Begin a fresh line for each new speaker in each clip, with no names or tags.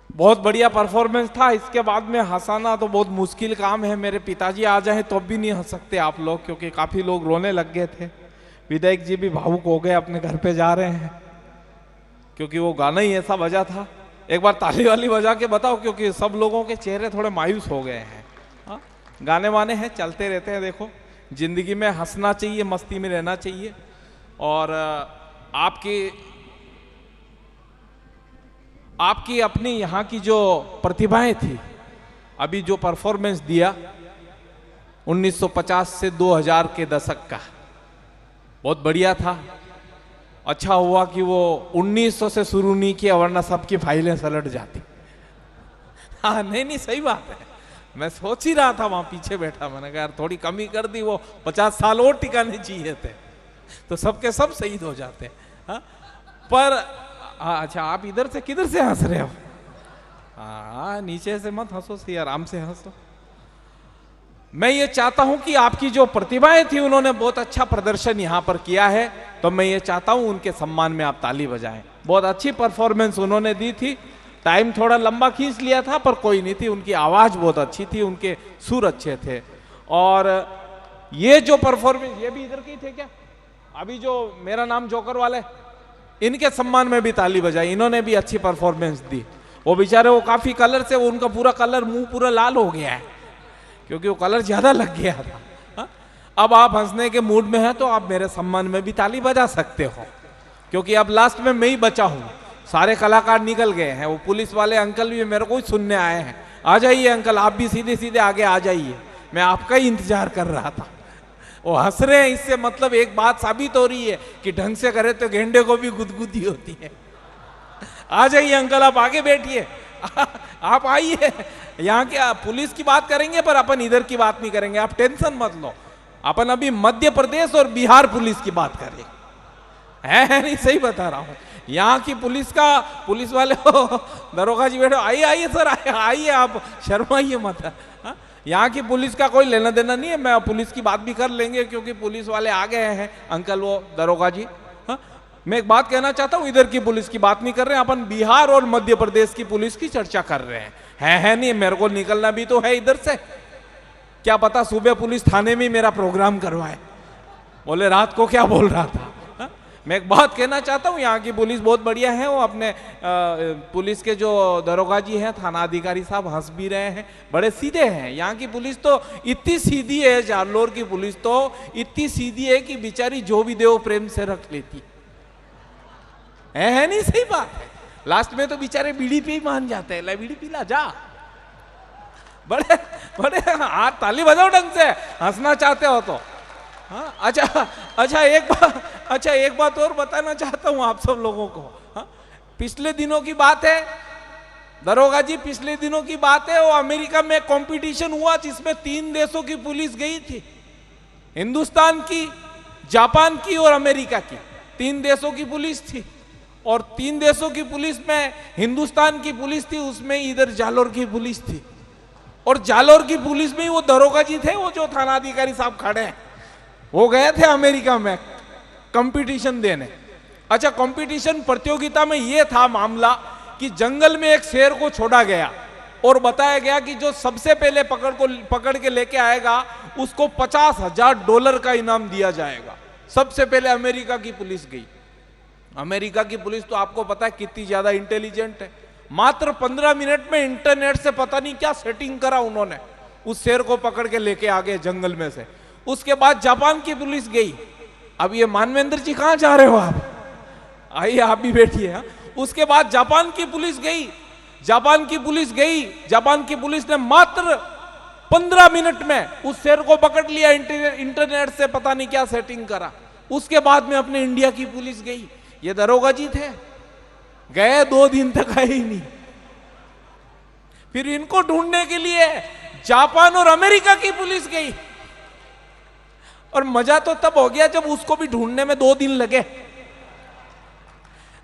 बहुत बढ़िया परफॉर्मेंस था। इसके बाद में हंसाना तो बहुत मुश्किल काम है। मेरे पिताजी आ जाए तो भी नहीं हंस सकते आप लोग, क्योंकि काफी लोग रोने लग गए थे। विधायक जी भी भावुक हो गए, अपने घर पे जा रहे हैं, क्योंकि वो गाना ही ऐसा बजा था। एक बार ताली वाली बजा के बताओ, क्योंकि सब लोगों के चेहरे थोड़े मायूस हो गए हैं। हाँ? गाने वाने हैं, चलते रहते हैं। देखो, जिंदगी में हंसना चाहिए, मस्ती में रहना चाहिए। और आपकी अपनी यहाँ की जो प्रतिभाएं थी, अभी जो परफॉर्मेंस दिया 1950 से 2000 के दशक का, बहुत बढ़िया था। अच्छा हुआ कि वो 1900 से शुरू नहीं किया, वरना सबकी फाइलें सलट जाती। हाँ, नहीं सही बात है। मैं सोच ही रहा था वहां पीछे बैठा, मैंने कहा यार थोड़ी कमी कर दी, वो 50 साल और टिकाने चाहिए थे, तो सबके सब शहीद हो जाते। हाँ? पर अच्छा, आप इधर से किधर से हंस रहे हो? हाँ, नीचे से मत हंसो, सी आराम से हंसो। मैं ये चाहता हूं कि आपकी जो प्रतिभाएं थी, उन्होंने बहुत अच्छा प्रदर्शन यहां पर किया है, तो मैं ये चाहता हूं उनके सम्मान में आप ताली बजाएं। बहुत अच्छी परफॉर्मेंस उन्होंने दी थी। टाइम थोड़ा लंबा खींच लिया था, पर कोई नहीं थी। उनकी आवाज बहुत अच्छी थी, उनके सुर अच्छे थे। और ये जो परफॉर्मेंस, ये भी इधर के थे क्या? अभी जो मेरा नाम जोकर वाले, इनके सम्मान में भी ताली बजाई। इन्होंने भी अच्छी परफॉर्मेंस दी। वो बेचारे, वो काफी कलर से, वो उनका पूरा कलर, मुंह पूरा लाल हो गया है, क्योंकि वो कलर ज्यादा लग गया था। हा? अब आप हंसने के मूड में हैं तो आप मेरे सम्मान में भी ताली बजा सकते हो, क्योंकि अब लास्ट में मैं ही बचा हूं। सारे कलाकार निकल गए हैं। वो पुलिस वाले अंकल भी मेरे को ही सुनने आए हैं। आ जाइए अंकल, आप भी सीधे सीधे आगे आ जाइए, मैं आपका ही इंतजार कर रहा था। वो हंस रहे हैं, इससे मतलब एक बात साबित हो रही है कि ढंग से करे तो गेंडे को भी गुदगुदी होती है। आ जाइए अंकल, आप आगे बैठिए। आप आइए। यहाँ के पुलिस की बात करेंगे, पर अपन इधर की बात नहीं करेंगे, आप टेंशन मत लो। अपन अभी मध्य प्रदेश और बिहार पुलिस की बात करें। है नहीं, सही बता रहा हूँ। यहाँ की पुलिस वाले हो, दरोगा जी बैठो, आइए आइए सर, आइए, आप शर्माइए मत। हाँ? यहाँ की पुलिस का कोई लेना देना नहीं है। मैं पुलिस की बात भी कर लेंगे, क्योंकि पुलिस वाले आ गए हैं। अंकल, वो दरोगा जी। हाँ? मैं एक बात कहना चाहता हूँ, इधर की पुलिस की बात नहीं कर रहे हैं अपन, बिहार और मध्य प्रदेश की पुलिस की चर्चा कर रहे हैं। है नहीं, मेरे को निकलना भी तो है इधर से। क्या पता सुबह पुलिस थाने में मेरा प्रोग्राम करवाए। बोले रात को क्या बोल रहा था। हा? मैं एक बात कहना चाहता हूँ, यहाँ की पुलिस बहुत बढ़िया है। वो अपने पुलिस के जो दरोगा जी हैं, थाना अधिकारी साहब, हंस भी रहे हैं, बड़े सीधे हैं। यहाँ की पुलिस तो इतनी सीधी है, जालौर की पुलिस तो इतनी सीधी है कि बेचारी जो भी दे वो प्रेम से रख लेती है नहीं, सही बात है। लास्ट में तो बेचारे बीड़ी पे ही मान जाते हैं, ले बीड़ी पीला जा। बड़े बड़े हाथ ताली बजाओ ढंग से, हंसना चाहते हो तो। हाँ, अच्छा एक बात और बताना चाहता हूं आप सब लोगों को। हाँ? पिछले दिनों की बात है दरोगा जी, पिछले दिनों की बात है। वो अमेरिका में कंपटीशन हुआ जिसमें 3 देशों की पुलिस गई थी, हिंदुस्तान की, जापान की और अमेरिका की। 3 देशों की पुलिस थी, और 3 देशों की पुलिस में हिंदुस्तान की पुलिस थी, उसमें इधर जालौर की पुलिस थी। और जालौर की पुलिस में ही वो दरोगा जी थे, वो जो थानाधिकारी साहब खड़े हैं, वो गए थे अमेरिका में कंपटीशन देने। अच्छा, कंपटीशन प्रतियोगिता में ये था मामला कि जंगल में एक शेर को छोड़ा गया और बताया गया कि जो सबसे पहले पकड़ के लेके आएगा उसको $50,000 का इनाम दिया जाएगा। सबसे पहले अमेरिका की पुलिस गई। अमेरिका की पुलिस तो आपको पता है कितनी ज्यादा इंटेलिजेंट है। मात्र 15 मिनट में इंटरनेट से पता नहीं क्या सेटिंग करा उन्होंने, उस शेर को पकड़ के लेके आ गए जंगल में से। उसके बाद जापान की पुलिस गई। अब ये मानवेंद्र जी कहां जा रहे हो आप? आइए, आप भी बैठिए। उसके बाद जापान की पुलिस गई। जापान की पुलिस ने मात्र 15 मिनट में उस शेर को पकड़ लिया, इंटरनेट से पता नहीं क्या सेटिंग करा। उसके बाद में अपने इंडिया की पुलिस गई। ये दरोगा जी थे, गए 2 दिन तक आए ही नहीं। फिर इनको ढूंढने के लिए जापान और अमेरिका की पुलिस गई। और मजा तो तब हो गया जब उसको भी ढूंढने में 2 दिन लगे।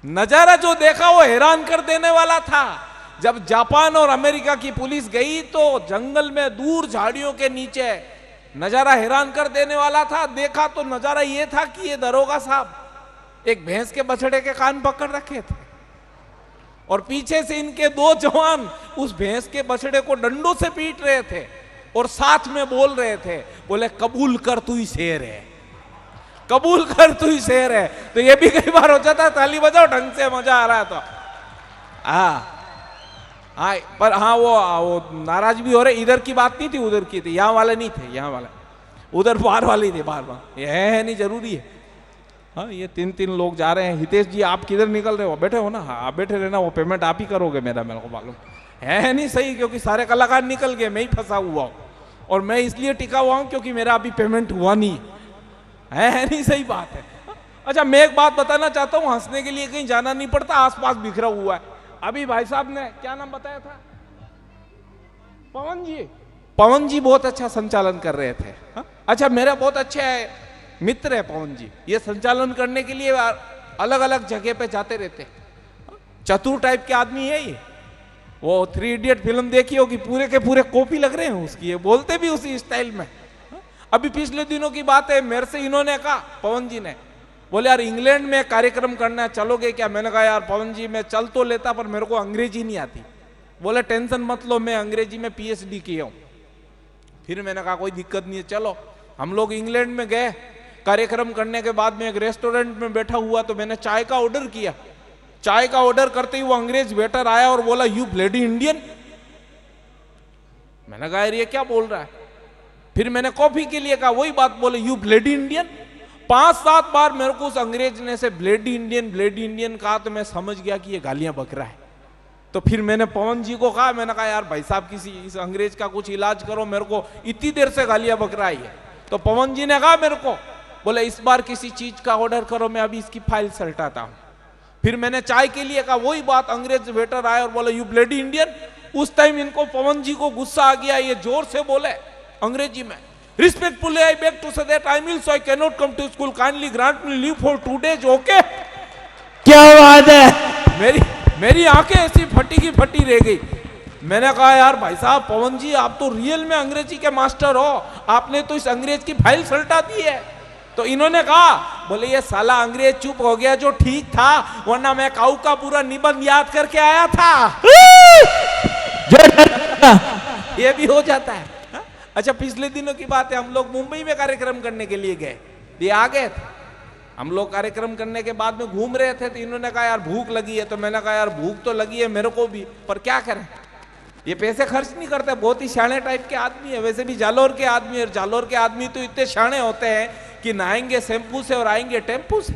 नजारा जो देखा वो हैरान कर देने वाला था। जब जापान और अमेरिका की पुलिस गई तो जंगल में दूर झाड़ियों के नीचे नजारा हैरान कर देने वाला था। देखा तो नजारा ये था कि ये दरोगा साहब एक भैंस के बछड़े के कान पकड़ रखे थे और पीछे से इनके दो जवान उस भैंस के बछड़े को डंडों से पीट रहे थे और साथ में बोल रहे थे, बोले कबूल कर तू ही शेर है, कबूल कर तू ही शेर है। तो ये भी कई बार हो जाता है, ताली बजाओ ढंग से, मजा आ रहा है तो हाँ हाँ। पर हाँ वो नाराज भी हो रहे, इधर की बात नहीं थी, उधर की थी, यहाँ वाले नहीं थे, यहाँ वाले उधर बाहर वाले थे, बाहर ये है नहीं जरूरी है। हाँ ये तीन लोग जा रहे हैं। हितेश जी आप किधर निकल रहे हो? बैठे हो ना? हाँ आप बैठे रहना, वो पेमेंट आप ही करोगे मेरा, मेरे को मालूम है नहीं सही, क्योंकि सारे कलाकार निकल गए, मैं ही फंसा हुआ हूँ और मैं इसलिए टिका हुआ हूँ क्योंकि मेरा अभी पेमेंट हुआ नहीं है नहीं सही बात है। अच्छा मैं एक बात बताना चाहता हूँ, हंसने के लिए कहीं जाना नहीं पड़ता, आसपास बिखरा हुआ है। अभी भाई साहब ने क्या नाम बताया था? पवन जी। पवन जी बहुत अच्छा संचालन कर रहे थे। हा? अच्छा मेरा बहुत अच्छे मित्र है पवन जी, ये संचालन करने के लिए अलग अलग जगह पे जाते रहते, चतुर टाइप के आदमी है ये। वो 3 इडियट फिल्म देखी होगी, पूरे के पूरे कॉपी लग रहे हैं उसकी, ये बोलते भी उसी स्टाइल में। अभी पिछले दिनों की बात है, मेरे से इन्होंने कहा, पवन जी ने बोले यार इंग्लैंड में कार्यक्रम करना है, चलोगे क्या? मैंने कहा यार पवन जी मैं चल तो लेता पर मेरे को अंग्रेजी नहीं आती। बोले टेंशन मत लो, मैं अंग्रेजी में PhD किया हूं। फिर मैंने कहा कोई दिक्कत नहीं है, चलो। हम लोग इंग्लैंड में गए, कार्यक्रम करने के बाद में एक रेस्टोरेंट में बैठा हुआ तो मैंने चाय का ऑर्डर किया। चाय का ऑर्डर करते ही वो अंग्रेज वेटर आया और बोला यू ब्लडी इंडियन। मैंने कहा यार ये क्या बोल रहा है? फिर मैंने कॉफी के लिए कहा, वही बात बोले यू ब्लडी इंडियन। 5-7 बार मेरे को उस अंग्रेज ने से ब्लडी इंडियन कहा तो मैं समझ गया कि ये गालियां बक रहा है। तो फिर मैंने पवन जी को कहा, मैंने कहा यार भाई साहब किसी इस अंग्रेज का कुछ इलाज करो, मेरे को इतनी देर से गालियां बक रहा है। तो पवन जी ने कहा मेरे को, बोले इस बार किसी चीज का ऑर्डर करो, मैं अभी इसकी फाइल सल्टाता हूं। फिर मैंने चाय के लिए कहा, वही बात, अंग्रेज वेटर आया और बोला यू ब्लडी इंडियन। उस टाइम इनको पवन जी को गुस्सा आ गया, ये जोर से बोले अंग्रेजी में, respectfully I beg to say that I am ill so I can not come to school, kindly grant me leave for 2 days। Okay
क्या बात है?
मेरी आंखें ऐसी फटी की फटी रह गई। मैंने कहा यार भाई साहब पवन जी आप तो रियल में अंग्रेजी के मास्टर हो, आपने तो इस अंग्रेज की फाइल सल्टा दी है। तो इन्होंने कहा, बोले ये साला अंग्रेज चुप हो गया जो ठीक था, वरना मैं काऊ का पूरा निबंध याद करके आया था। ये भी हो जाता है। अच्छा पिछले दिनों की बात है, हम लोग मुंबई में कार्यक्रम करने के लिए गए, ये आ गए थे। हम लोग कार्यक्रम करने के बाद में घूम रहे थे तो इन्होंने कहा यार भूख लगी है। तो मैंने कहा यार भूख तो लगी है मेरे को भी, पर क्या करें, ये पैसे खर्च नहीं करते, बहुत ही शाणे टाइप के आदमी है। वैसे भी जालोर के आदमी है, और जालोर के आदमी तो इतने शाणे होते हैं कि नहाएंगे शैम्पू से और आएंगे टेम्पू से,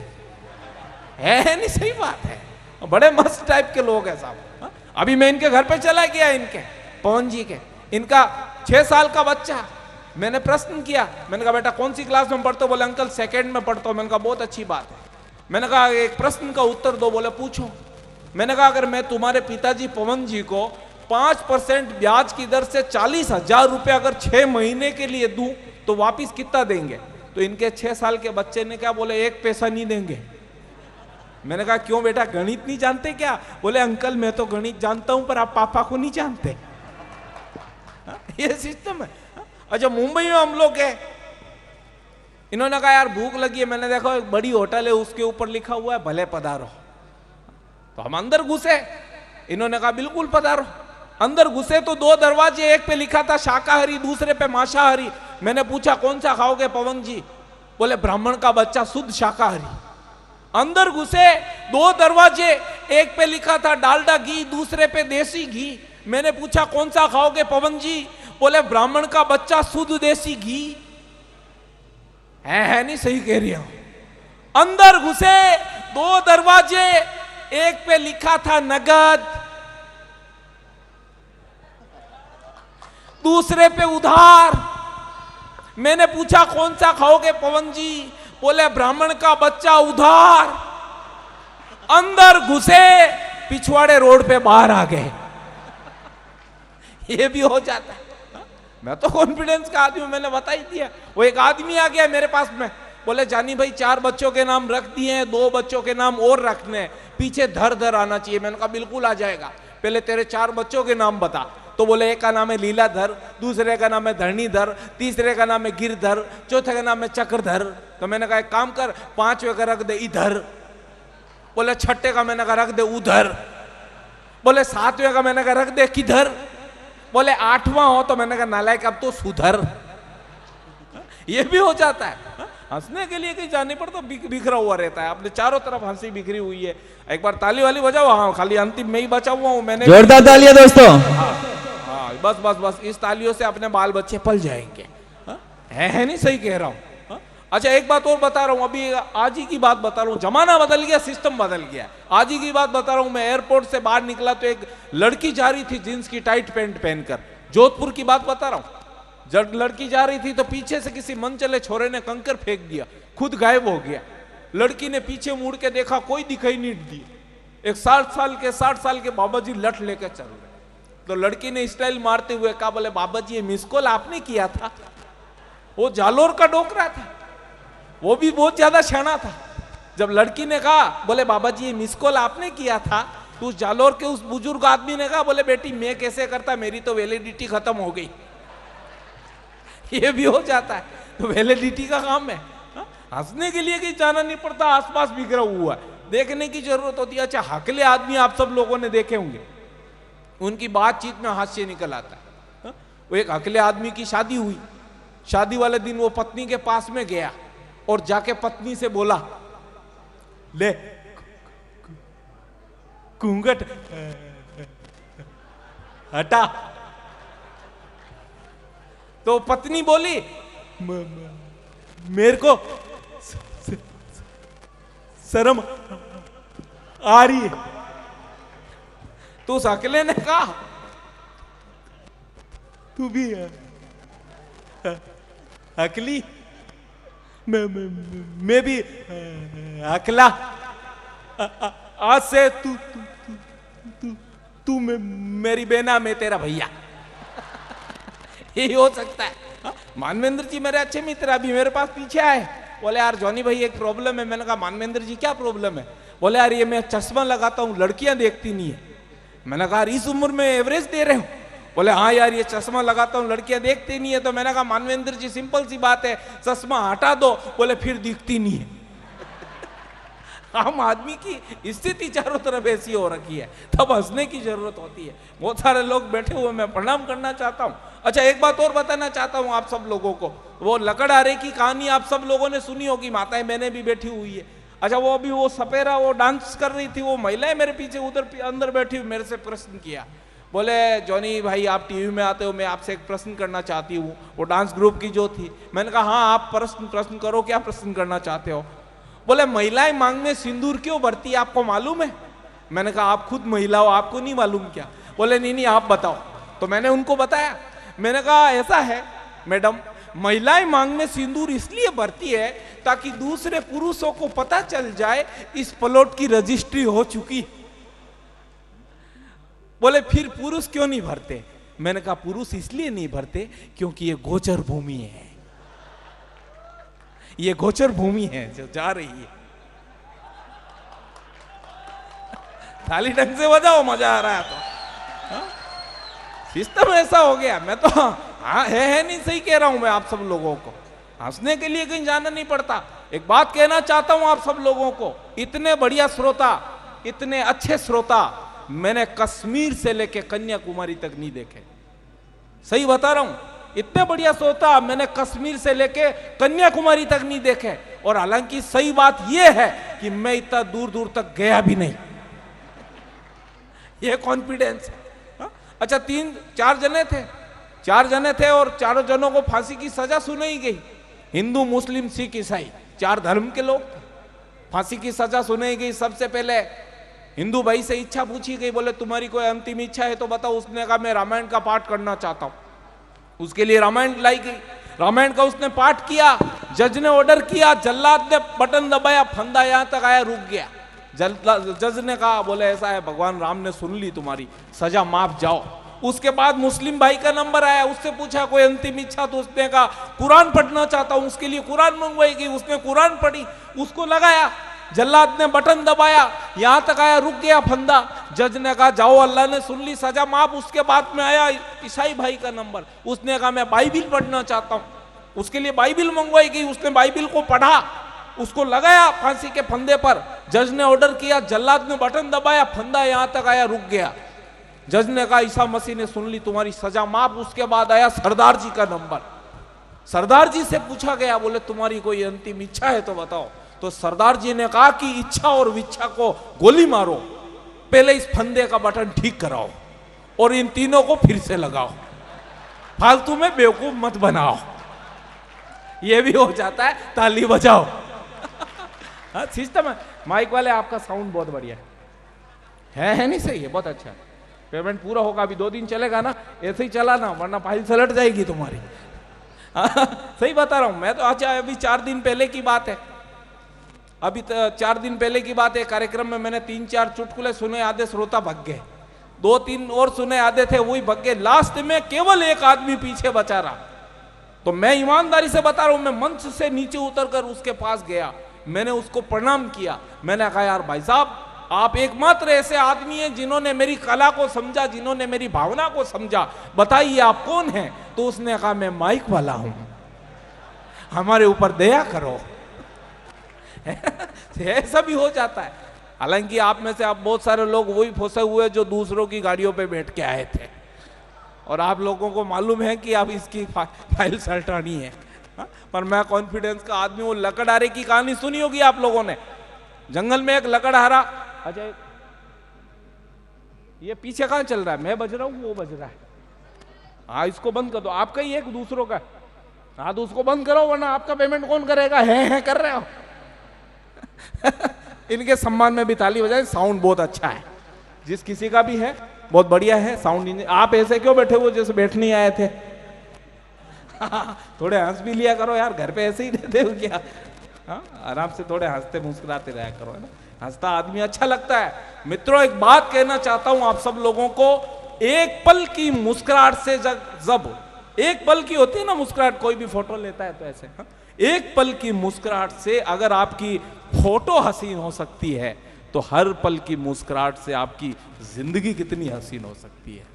है नहीं सही बात है। बड़े मस्त टाइप के लोग हैं साहब। अभी मैं इनके घर पे चला गया, इनके पवन जी के, इनका 6 साल का बच्चा। मैंने प्रश्न किया, मैंने कहा बेटा कौन सी क्लास में पढ़ते हो? बोले अंकल 2nd में पढ़ता हूं। मैंने कहा बहुत अच्छी बात है। मैंने कहा एक प्रश्न का उत्तर दो। बोले पूछो। मैंने कहा अगर मैं तुम्हारे पिताजी पवन जी को 5% ब्याज की दर से 40,000 रुपए अगर 6 महीने के लिए दूं तो वापिस कितना देंगे? तो इनके 6 साल के बच्चे ने क्या बोले, 1 पैसा नहीं देंगे। मैंने कहा क्यों बेटा, गणित नहीं जानते क्या? बोले अंकल मैं तो गणित जानता हूं पर आप पापा को नहीं जानते। ये सिस्टम है। अच्छा मुंबई में हम लोग गए, इन्होंने कहा यार भूख लगी है। मैंने देखा एक बड़ी होटल है, उसके ऊपर लिखा हुआ है भले पधारो। तो हम अंदर घुसे, इन्होंने कहा बिल्कुल पधारो। अंदर घुसे तो 2 दरवाजे, एक पे लिखा था शाकाहारी, दूसरे पे मांसाहारी। मैंने पूछा कौन सा खाओगे पवन जी? बोले ब्राह्मण का बच्चा शुद्ध शाकाहारी। अंदर घुसे 2 दरवाजे, एक पे लिखा था डालडा घी, दूसरे पे देसी घी। मैंने पूछा कौन सा खाओगे पवन जी? बोले ब्राह्मण का बच्चा शुद्ध देसी घी। है नहीं सही कह रही हूं। अंदर घुसे 2 दरवाजे, एक पे लिखा था नगद, दूसरे पे उधार। मैंने पूछा कौन सा खाओगे पवन जी? बोले ब्राह्मण का बच्चा उधार। अंदर घुसे, पिछवाड़े रोड पे बाहर आ गए। ये भी हो जाता है। मैं तो कॉन्फिडेंस का आदमी हूं, मैंने बता ही दिया। वो एक आदमी आ गया मेरे पास में, बोले जानी भाई 4 बच्चों के नाम रख दिए हैं, 2 बच्चों के नाम और रखने हैं, पीछे धर आना चाहिए। मैंने कहा बिल्कुल आ जाएगा, पहले तेरे 4 बच्चों के नाम बता। तो बोले एक का नाम है लीलाधर, दूसरे का नाम है धरणीधर, तीसरे का नाम है गिरधर, चौथे का नाम है चक्रधर। तो मैंने कहा एक काम कर, 5वें का रख दे इधर। बोले 6ठे का मैंने कहा रख दे उधर। बोले 7वें का, मैंने कहा रख दे किधर? बोले 8वां हो, तो मैंने कहा नालायक अब तो सुधर। ये भी हो जाता है। हंसने के लिए कहीं जाने पर तो बिखरा हुआ रहता है, अपने चारों तरफ हंसी बिखरी हुई है। एक बार ताली वाली बजाओ। हाँ, खाली अंतिम में ही बचा हुआ हूं मैंने।
जोरदार तालियां दोस्तों।
हाँ, बस बस बस, इस तालियों से अपने बाल बच्चे पल जाएंगे। है नहीं, सही कह रहा हूं। अच्छा, एक बात और बता रहा हूं, अभी आज ही की बात बता रहा हूं। जमाना बदल गया, सिस्टम बदल गया। आज ही की बात बता रहा हूं, मैं एयरपोर्ट से बाहर निकला तो एक लड़की जा रही थी जींस की टाइट पैंट पहनकर। जोधपुर की बात बता रहा हूं। जब लड़की जा रही थी तो पीछे से किसी मनचले छोरे ने कंकर फेंक दिया, खुद गायब हो गया। लड़की ने पीछे मुड़ के देखा, कोई दिखाई नहीं दी। एक 60 साल के बाबा जी लठ लेकर चल रहे। तो लड़की ने स्टाइल मारते हुए कहा, बोले बाबा जी ये मिस कॉल आपने किया था? वो जालोर का डोकरा था, वो भी बहुत ज्यादा शाना था। जब लड़की ने कहा, बोले बाबा जी ये मिस कॉल आपने किया था, तो उस जालोर के उस बुजुर्ग आदमी ने कहा, बोले बेटी मैं कैसे करता, मेरी तो वैलिडिटी खत्म हो गई। ये भी हो जाता है, तो वैलिडिटी का काम है। हंसने के लिए कहीं जाना नहीं पड़ता, आसपास बिखरा हुआ है, देखने की जरूरत होती है। अच्छा, हकले आदमी आप सब लोगों ने देखे होंगे, उनकी बातचीत में हास्य निकल आता है। वो एक हकले आदमी की शादी हुई। शादी वाले दिन वो पत्नी के पास में गया और जाके पत्नी से बोला, ले घूंघट हटा। तो पत्नी बोली, मेरे को शर्म आ रही है। तो उस अकेले ने कहा, तू भी अकली, मैं भी अकला। आज से तू तू तू तू मेरी बेना, मैं तेरा भैया। यही हो सकता है। मानवेंद्र जी मेरे अच्छे मित्र अभी मेरे पास पीछे आए, बोले यार जॉनी भाई एक प्रॉब्लम है। मैंने कहा मानवेंद्र जी क्या प्रॉब्लम है? बोले यार ये मैं चश्मा लगाता हूँ, लड़कियां देखती नहीं है। मैंने कहा इस उम्र में एवरेज दे रहे हो? बोले हाँ यार ये चश्मा लगाता हूँ, लड़कियां देखती नहीं है। तो मैंने कहा मानवेंद्र जी सिंपल सी बात है, चश्मा हटा दो। बोले फिर दिखती नहीं है। आम आदमी की स्थिति चारों तरफ ऐसी हो रखी है, तब हंसने की जरूरत होती है। बहुत सारे लोग बैठे हुए, मैं प्रणाम करना चाहता हूँ। अच्छा, एक बात और बताना चाहता हूँ आप सब लोगों को, वो लकड़हारे की कहानी आप सब लोगों ने सुनी होगी, माताएं मैंने भी बैठी हुई है। अच्छा, वो अभी वो सपेरा वो डांस कर रही थी, वो महिलाएं मेरे पीछे उधर अंदर बैठी हुई, मेरे से प्रश्न किया। बोले जॉनी भाई आप टीवी में आते हो, मैं आपसे एक प्रश्न करना चाहती हूँ। वो डांस ग्रुप की जो थी। मैंने कहा हाँ आप प्रश्न करो, क्या प्रश्न करना चाहते हो? बोले महिलाएं मांग में सिंदूर क्यों भरती है, आपको मालूम है? मैंने कहा आप खुद महिला हो, आपको नहीं मालूम क्या? बोले नहीं नहीं आप बताओ। तो मैंने उनको बताया। मैंने कहा ऐसा है मैडम, महिलाएं मांग में सिंदूर इसलिए भरती है ताकि दूसरे पुरुषों को पता चल जाए इस प्लॉट की रजिस्ट्री हो चुकी। बोले फिर पुरुष क्यों नहीं भरते? मैंने कहा पुरुष इसलिए नहीं भरते क्योंकि ये गोचर भूमि है, ये गोचर भूमि है जो जा रही है। थाली ढंग से बजाओ, मजा आ रहा है। तो सिस्टम ऐसा हो गया। मैं तो हाँ है नहीं, सही कह रहा हूं मैं आप सब लोगों को। हंसने के लिए कहीं जाना नहीं पड़ता। एक बात कहना चाहता हूं आप सब लोगों को, इतने बढ़िया श्रोता, इतने अच्छे श्रोता मैंने कश्मीर से लेके कन्याकुमारी तक नहीं देखे। सही बता रहा हूं, इतने बढ़िया श्रोता मैंने कश्मीर से लेके कन्याकुमारी तक नहीं देखे। और हालांकि सही बात यह है कि मैं इतना दूर दूर तक गया भी नहीं, यह कॉन्फिडेंस है। अच्छा, 3-4 जने थे और चारों जनों को फांसी की सजा सुनाई गई। हिंदू मुस्लिम सिख ईसाई 4 धर्म के लोग, फांसी की सजा सुनाई गई। सबसे पहले हिंदू भाई से इच्छा पूछी गई, बोले तुम्हारी कोई अंतिम इच्छा है तो बताओ। उसने कहा मैं रामायण का पाठ करना चाहता हूं। उसके लिए रामायण लाई गई, रामायण का उसने पाठ किया। जज ने ऑर्डर किया, जल्लाद ने बटन दबाया, फंदा यहां तक आया, रुक गया। जज ने कहा बोले ऐसा है भगवान राम ने सुन ली तुम्हारी, सजा माफ, जाओ। उसके बाद मुस्लिम भाई का नंबर आया, उससे पूछा कोई अंतिम इच्छा, तो उसने कहा कुरान पढ़ना चाहता हूं। उसके लिए कुरान मंगवाई गई, उसने कुरान पढ़ी, उसको लगाया। जल्लाद ने बटन दबाया, यहां तक आया, रुक गया फंदा। जज ने कहा जाओ, अल्लाह ने सुन ली, सजा माफ। उसके बाद में आया ईसाई भाई का नंबर, उसने कहा मैं बाइबिल पढ़ना चाहता हूं। उसके लिए बाइबिल मंगवाई गई, उसने बाइबिल को पढ़ा, उसको लगाया फांसी के फंदे पर। जज ने ऑर्डर किया, जल्लाद ने बटन दबाया, फंदा यहां तक आया, रुक गया। जज ने कहा ईसा मसीह ने सुन ली तुम्हारी सजा माफ। उसके बाद आया सरदार जी का नंबर। सरदार जी से पूछा गया, बोले तुम्हारी कोई अंतिम इच्छा है तो बताओ। तो सरदार जी ने कहा कि इच्छा और विच्छा को गोली मारो, पहले इस फंदे का बटन ठीक कराओ और इन तीनों को फिर से लगाओ, फालतू में बेवकूफ मत बनाओ। ये भी हो जाता है, ताली बजाओ। सिस्टम है। माइक वाले आपका साउंड बहुत बढ़िया है नहीं? सही है, बहुत अच्छा है। पेमेंट पूरा होगा, अभी 2 दिन चलेगा ना, ऐसे ही चला ना, वरना फाइल सलट जाएगी तुम्हारी। सही बता रहा हूं मैं तो। अच्छा, अभी 4 दिन पहले की बात है, अभी 4 दिन पहले की बात है। कार्यक्रम में मैंने 3-4 चुटकुले सुने, आधे श्रोता भाग गए, 2-3 और सुने, आधे थे वही भाग गए। लास्ट में केवल एक आदमी पीछे बचा रहा। तो मैं ईमानदारी से बता रहा हूं, मैं मंच से नीचे उतरकर उसके पास गया, मैंने उसको प्रणाम किया। मैंने कहा यार भाई साहब, आप एकमात्र ऐसे आदमी हैं जिन्होंने मेरी कला को समझा, जिन्होंने मेरी भावना को समझा, बताइए आप कौन हैं? तो उसने कहा मैं माइक वाला हूं, हमारे ऊपर दया करो। ऐसा भी हो जाता है। हालांकि आप में से आप बहुत सारे लोग वही फंसे हुए जो दूसरों की गाड़ियों पे बैठ के आए थे, और आप लोगों को मालूम है कि आप इसकी फाइल सल्टानी है। पर मैं कॉन्फिडेंस का आदमी हूं। लकड़हारे की कहानी सुनी होगी आप लोगों ने। जंगल में एक लकड़हारा, अच्छा ये पीछे कहां चल रहा है? मैं बज रहा हूं, वो बज रहा है। हाँ, इसको बंद कर दो, आपका ही एक दूसरों का। हाँ तो उसको बंद करो, वरना आपका पेमेंट कौन करेगा? है कर रहे हो। इनके सम्मान में भी ताली बजाएं। साउंड बहुत अच्छा है, जिस किसी का भी है बहुत बढ़िया है साउंड। आप ऐसे क्यों बैठे हो जैसे बैठने आए थे? थोड़े हंस भी लिया करो यार, घर पे ऐसे ही रहते हो क्या? हाँ, आराम से थोड़े हंसते मुस्कुराते रहा करो, है ना? हंसता आदमी अच्छा लगता है। मित्रों, एक बात कहना चाहता हूं आप सब लोगों को, एक पल की मुस्कुराहट से जब एक पल की होती है ना मुस्कुराहट, कोई भी फोटो लेता है तो ऐसे, हाँ? एक पल की मुस्कुराहट से अगर आपकी फोटो हसीन हो सकती है, तो हर पल की मुस्कुराहट से आपकी जिंदगी कितनी हसीन हो सकती है।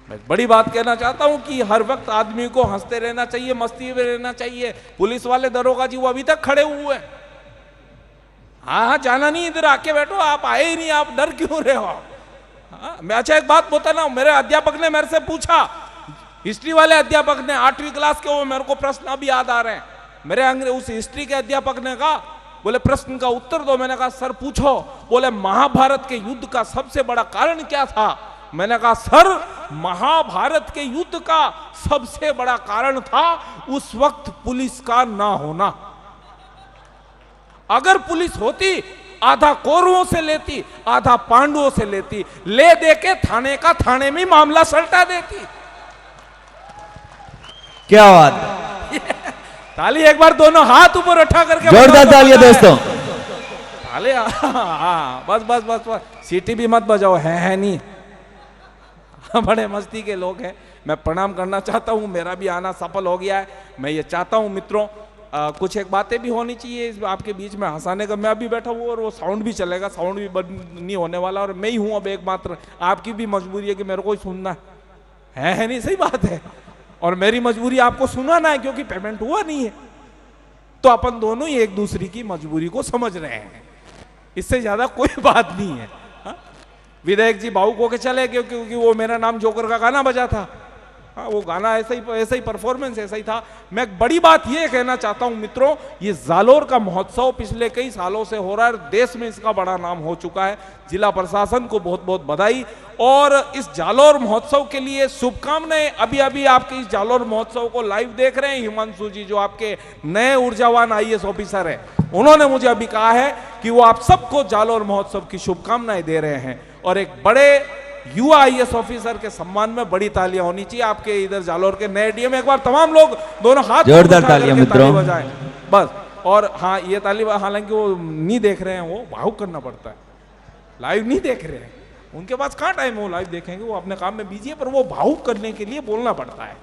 मैं बड़ी बात कहना चाहता हूं कि हर वक्त आदमी को हंसते रहना चाहिए, मस्ती में रहना चाहिए। पुलिस वाले दरोगा जी वो अभी तक खड़े हुए हैं। हाँ, जाना नहीं, इधर आके बैठो। आप आए ही नहीं, आप डर क्यों रहे हो? हाँ, मैं अच्छा एक बात बता, मेरे अध्यापक ने मेरे से पूछा, हिस्ट्री वाले अध्यापक ने, 8वीं क्लास के, वो मेरे को प्रश्न अभी याद आ रहे हैं। मेरे उस हिस्ट्री के अध्यापक ने कहा, बोले प्रश्न का उत्तर दो। मैंने कहा सर पूछो। बोले महाभारत के युद्ध का सबसे बड़ा कारण क्या था? मैंने कहा सर, महाभारत के युद्ध का सबसे बड़ा कारण था उस वक्त पुलिस का ना होना। अगर पुलिस होती, आधा कौरवों से लेती, आधा पांडवों से लेती, ले दे के थाने का थाने में मामला सल्टा देती। क्या बात है। ताली एक बार दोनों हाथ ऊपर उठा करके
जोरदार तालियां दोस्तों।
ताली, हाँ बस बस बस बस, सीटी भी मत बजाओ, है नहीं। बड़े मस्ती के लोग हैं। मैं प्रणाम करना चाहता हूं, मेरा भी आना सफल हो गया है। मैं ये चाहता हूं मित्रों, कुछ एक बातें भी होनी चाहिए आपके बीच में हंसाने का। मैं अभी बैठा हूँ और वो साउंड भी चलेगा, साउंड भी बंद नहीं होने वाला, और मैं ही हूँ अब एकमात्र। आपकी भी मजबूरी है कि मेरे को ही सुनना है नहीं? सही बात है। और मेरी मजबूरी आपको सुनाना है, क्योंकि पेमेंट हुआ नहीं है। तो अपन दोनों ही एक दूसरे की मजबूरी को समझ रहे हैं, इससे ज्यादा कोई बात नहीं है। विधायक जी भावुक होके चले गए क्योंकि वो मेरा नाम जोकर का गाना बजा था। हाँ, वो गाना ऐसा ही परफॉर्मेंस ऐसा ही था। मैं एक बड़ी बात ये कहना चाहता हूं मित्रों, ये जालोर का महोत्सव पिछले कई सालों से हो रहा है, देश में इसका बड़ा नाम हो चुका है। जिला प्रशासन को बहुत बहुत बधाई, और इस जालोर महोत्सव के लिए शुभकामनाएं। अभी अभी आपके इस जालोर महोत्सव को लाइव देख रहे हैं हिमांशु जी, जो आपके नए ऊर्जावान IAS ऑफिसर है। उन्होंने मुझे अभी कहा है कि वो आप सबको जालोर महोत्सव की शुभकामनाएं दे रहे हैं, और एक बड़े युवा IAS ऑफिसर के सम्मान में बड़ी तालियां होनी चाहिए। आपके इधर जालोर के नए DM, एक बार तमाम लोग दोनों हाथ
जोरदार तालियां मित्रों
बजाएं बस। और हाँ, ये ताली हालांकि वो नहीं देख रहे हैं, वो भावुक करना पड़ता है, लाइव नहीं देख रहे हैं, उनके पास कहाँ टाइम है वो लाइव देखेंगे, वो अपने काम में बिजी है। पर वो भावुक करने के लिए बोलना पड़ता है,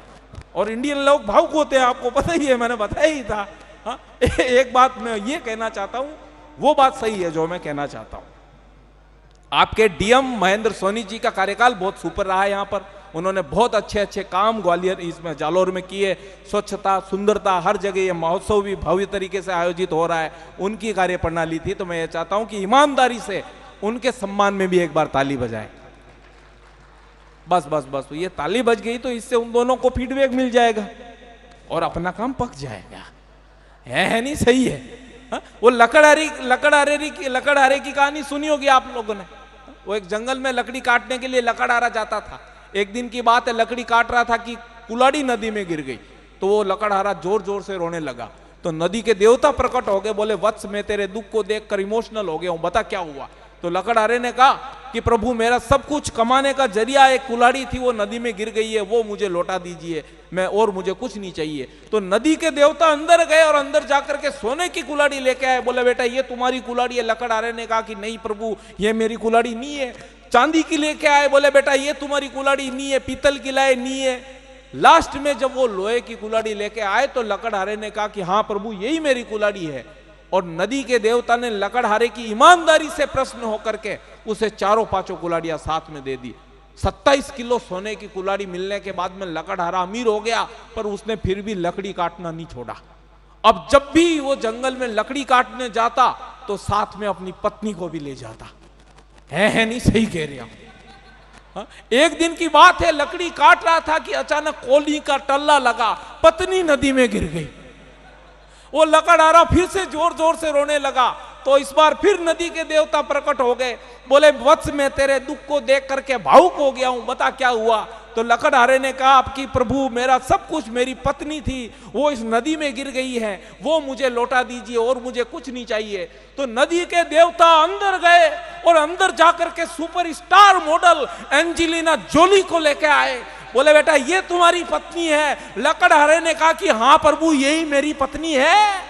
और इंडियन लोग भावुक होते हैं, आपको पता ही है, मैंने बताया ही था। हाँ, एक बात मैं ये कहना चाहता हूं, वो बात सही है जो मैं कहना चाहता हूं। आपके DM महेंद्र सोनी जी का कार्यकाल बहुत सुपर रहा है। यहाँ पर उन्होंने बहुत अच्छे अच्छे काम ग्वालियर इसमें जालोर में किए। स्वच्छता, सुंदरता, हर जगह ये महोत्सव भी भव्य तरीके से आयोजित हो रहा है, उनकी कार्यप्रणाली थी। तो मैं ये चाहता हूं कि ईमानदारी से उनके सम्मान में भी एक बार ताली बजाएं। बस बस बस ये ताली बज गई तो इससे उन दोनों को फीडबैक मिल जाएगा और अपना काम पक जाएगा। है नहीं? सही है। हा? वो लकड़हारे की कहानी सुनी होगी आप लोगों ने। वो एक जंगल में लकड़ी काटने के लिए लकड़हारा जाता था। एक दिन की बात है, लकड़ी काट रहा था कि कुल्हाड़ी नदी में गिर गई। तो वो लकड़हारा जोर जोर से रोने लगा। तो नदी के देवता प्रकट हो गए, बोले वत्स मैं तेरे दुख को देखकर इमोशनल हो गया हूं, बता क्या हुआ। तो लकड़हारे ने कहा कि प्रभु मेरा सब कुछ कमाने का जरिया एक कुल्हाड़ी थी, वो नदी में गिर गई है, वो मुझे लौटा दीजिए, मैं और मुझे कुछ नहीं चाहिए। तो नदी के देवता अंदर गए और अंदर जाकर के सोने की कुल्हाड़ी लेके आए। बोले बेटा ये तुम्हारी कुल्हाड़ी है। लकड़हारे ने कहा कि नहीं प्रभु ये मेरी कुल्हाड़ी नहीं है। चांदी की लेके आए। बोले बेटा ये तुम्हारी कुल्हाड़ी नहीं है। पीतल की लाए, नहीं है। लास्ट में जब वो लोहे की कुल्हाड़ी लेके आए तो लकड़हारे ने कहा कि हाँ प्रभु यही मेरी कुल्हाड़ी है। और नदी के देवता ने लकड़हारे की ईमानदारी से प्रश्न होकर के उसे चारों पांचों कुल्हाड़ियां साथ में दे दी। 27 किलो सोने की कुल्हाड़ी मिलने के बाद में लकड़हारा अमीर हो गया, पर उसने फिर भी लकड़ी काटना नहीं छोड़ा। अब जब भी वो जंगल में लकड़ी काटने जाता तो साथ में अपनी पत्नी को भी ले जाता। है नहीं? सही कह रहे हैं। एक दिन की बात है, लकड़ी काट रहा था कि अचानक कोली का टल्ला लगा, पत्नी नदी में गिर गई। वो लकड़हारा फिर से जोर जोर से रोने लगा। तो इस बार फिर नदी के देवता प्रकट हो गए। बोले वत्स मैं तेरे दुख को देख करके भावुक हो गया हूं, बता क्या हुआ। तो लकड़हारे ने कहा कि प्रभु मेरा सब कुछ, मेरी पत्नी थी वो इस नदी में गिर गई है, वो मुझे लौटा दीजिए और मुझे कुछ नहीं चाहिए। तो नदी के देवता अंदर गए और अंदर जाकर के सुपरस्टार मॉडल एंजेलिना जोली को लेके आए। बोले बेटा ये तुम्हारी पत्नी है। लकड़हारे ने कहा कि हाँ प्रभु यही मेरी पत्नी है।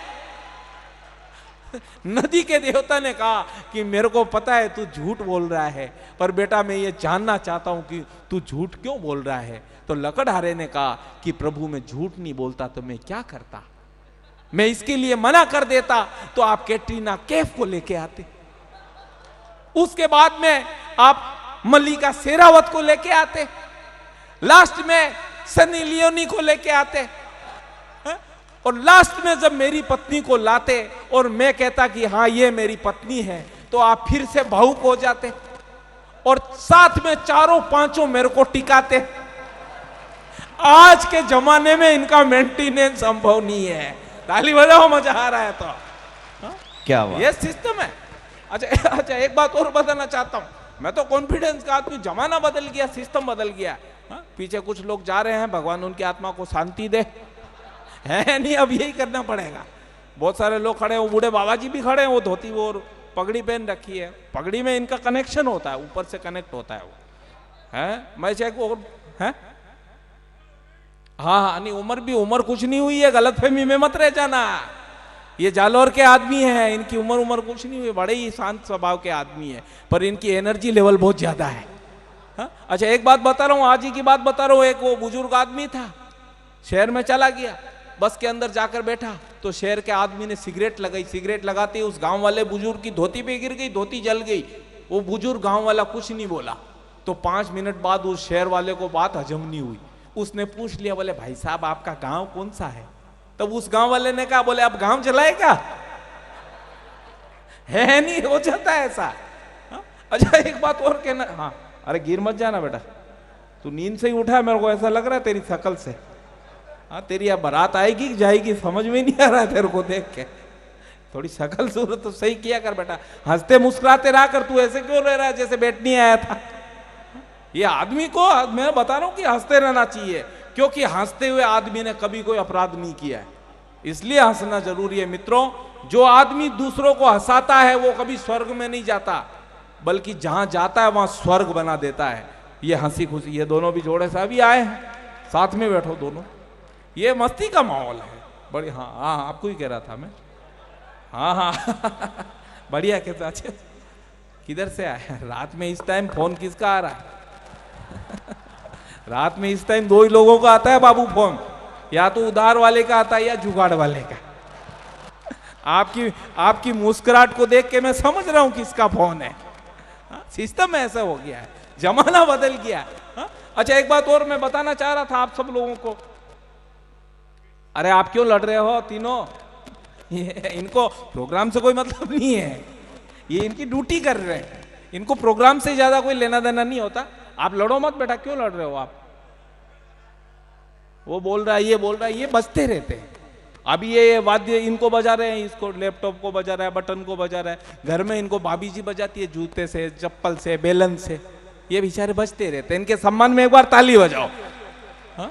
नदी के देवता ने कहा कि मेरे को पता है तू झूठ बोल रहा है, पर बेटा मैं ये जानना चाहता हूं कि तू झूठ क्यों बोल रहा है। तो लकड़हारे ने कहा कि प्रभु मैं झूठ नहीं बोलता तो मैं क्या करता, मैं इसके लिए मना कर देता तो आप कैटरीना कैफ को लेके आते, उसके बाद में आप मल्लिका शेरावत को लेके आते, लास्ट में सनी लियोनी को लेके आते, और लास्ट में जब मेरी पत्नी को लाते और मैं कहता कि हाँ ये मेरी पत्नी है, तो आप फिर से भावुक हो जाते और साथ में चारों पांचों मेरे को टिकाते। आज के जमाने में इनका मेंटेनेंस संभव नहीं है। ताली बजाओ, मजा आ रहा है तो।
क्या बात।
ये सिस्टम है। अच्छा एक बात और बताना चाहता हूं, मैं तो कॉन्फिडेंस का आदमी, जमाना बदल गया, सिस्टम बदल गया। पीछे कुछ लोग जा रहे हैं, भगवान उनकी आत्मा को शांति दे। है नहीं? अब यही करना पड़ेगा। बहुत सारे लोग खड़े हैं, वो बूढ़े बाबा जी भी खड़े हैं, वो धोती वो और पगड़ी पहन रखी है। पगड़ी में इनका कनेक्शन होता है, ऊपर से कनेक्ट होता है वो। है मैं चेक और है। हाँ नहीं, उम्र कुछ नहीं हुई है, गलतफहमी में मत रह जाना। ये जालौर के आदमी हैं, इनकी उम्र कुछ नहीं हुई, बड़े ही शांत स्वभाव के आदमी है, पर इनकी एनर्जी लेवल बहुत ज्यादा है। अच्छा एक बात बता रहा हूँ, आज ही की बात बता रहा हूँ। एक वो बुजुर्ग आदमी था, शहर में चला गया, बस के अंदर जाकर बैठा तो शहर के आदमी ने सिगरेट लगाई। सिगरेट लगाते उस गांव वाले बुजुर्ग की धोती पे गिर गई, धोती जल गई। वो बुजुर्ग गांव वाला कुछ नहीं बोला। तो 5 मिनट बाद उस शहर वाले को बात हजम नहीं हुई। उसने पूछ लिया, बोले भाई साहब आपका गांव कौन सा है। तब उस गांव वाले ने कहा, बोले अब गांव चलाएगा। है नहीं, हो जाता है ऐसा। अच्छा एक बात और कहना, हाँ अरे गिर मत जाना बेटा, तू नींद से ही उठा है, मेरे को ऐसा लग रहा है तेरी शकल से। हाँ तेरी अब बारात आएगी जाएगी समझ में नहीं आ रहा है तेरे को देख के। थोड़ी शकल सूरत तो सही किया कर बेटा, हंसते मुस्कुराते रहा कर। तू ऐसे क्यों रह रहा है जैसे बैठने आया था। ये आदमी को मैं बता रहा हूं कि हंसते रहना चाहिए, क्योंकि हंसते हुए आदमी ने कभी कोई अपराध नहीं किया है, इसलिए हंसना जरूरी है। मित्रों, जो आदमी दूसरों को हंसाता है वो कभी स्वर्ग में नहीं जाता, बल्कि जहां जाता है वहां स्वर्ग बना देता है। ये हंसी खुशी, ये दोनों भी जोड़े से अभी आए हैं, साथ में बैठो दोनों, ये मस्ती का माहौल है। बड़ी हाँ हाँ आपको ही कह रहा था मैं। हाँ बढ़िया। कैसे अच्छे, किधर से आए रात में इस टाइम? फोन किसका आ रहा है? रात में इस टाइम 2 ही लोगों का आता है बाबू फोन, या तो उधार वाले का आता है या जुगाड़ वाले का। आपकी मुस्कुराहट को देख के मैं समझ रहा हूं किसका फोन है। सिस्टम ऐसा हो गया है, जमाना बदल गया है। अच्छा एक बात और मैं बताना चाह रहा था आप सब लोगों को। अरे आप क्यों लड़ रहे हो तीनों? इनको प्रोग्राम से कोई मतलब नहीं है, ये इनकी ड्यूटी कर रहे हैं, इनको प्रोग्राम से ज्यादा कोई लेना देना नहीं होता। आप लड़ो मत बेटा, क्यों लड़ रहे हो आप? वो बोल रहा है, ये बोल रहा है, ये बजते रहते हैं। अभी ये वाद्य इनको बजा रहे हैं, इसको लैपटॉप को बजा रहा है, बटन को बजा रहा है, घर में इनको भाभी जी बजाती है जूते से, चप्पल से, बेलन से, ये बेचारे बजते रहते हैं। इनके सम्मान में एक बार ताली बजाओ। हाँ?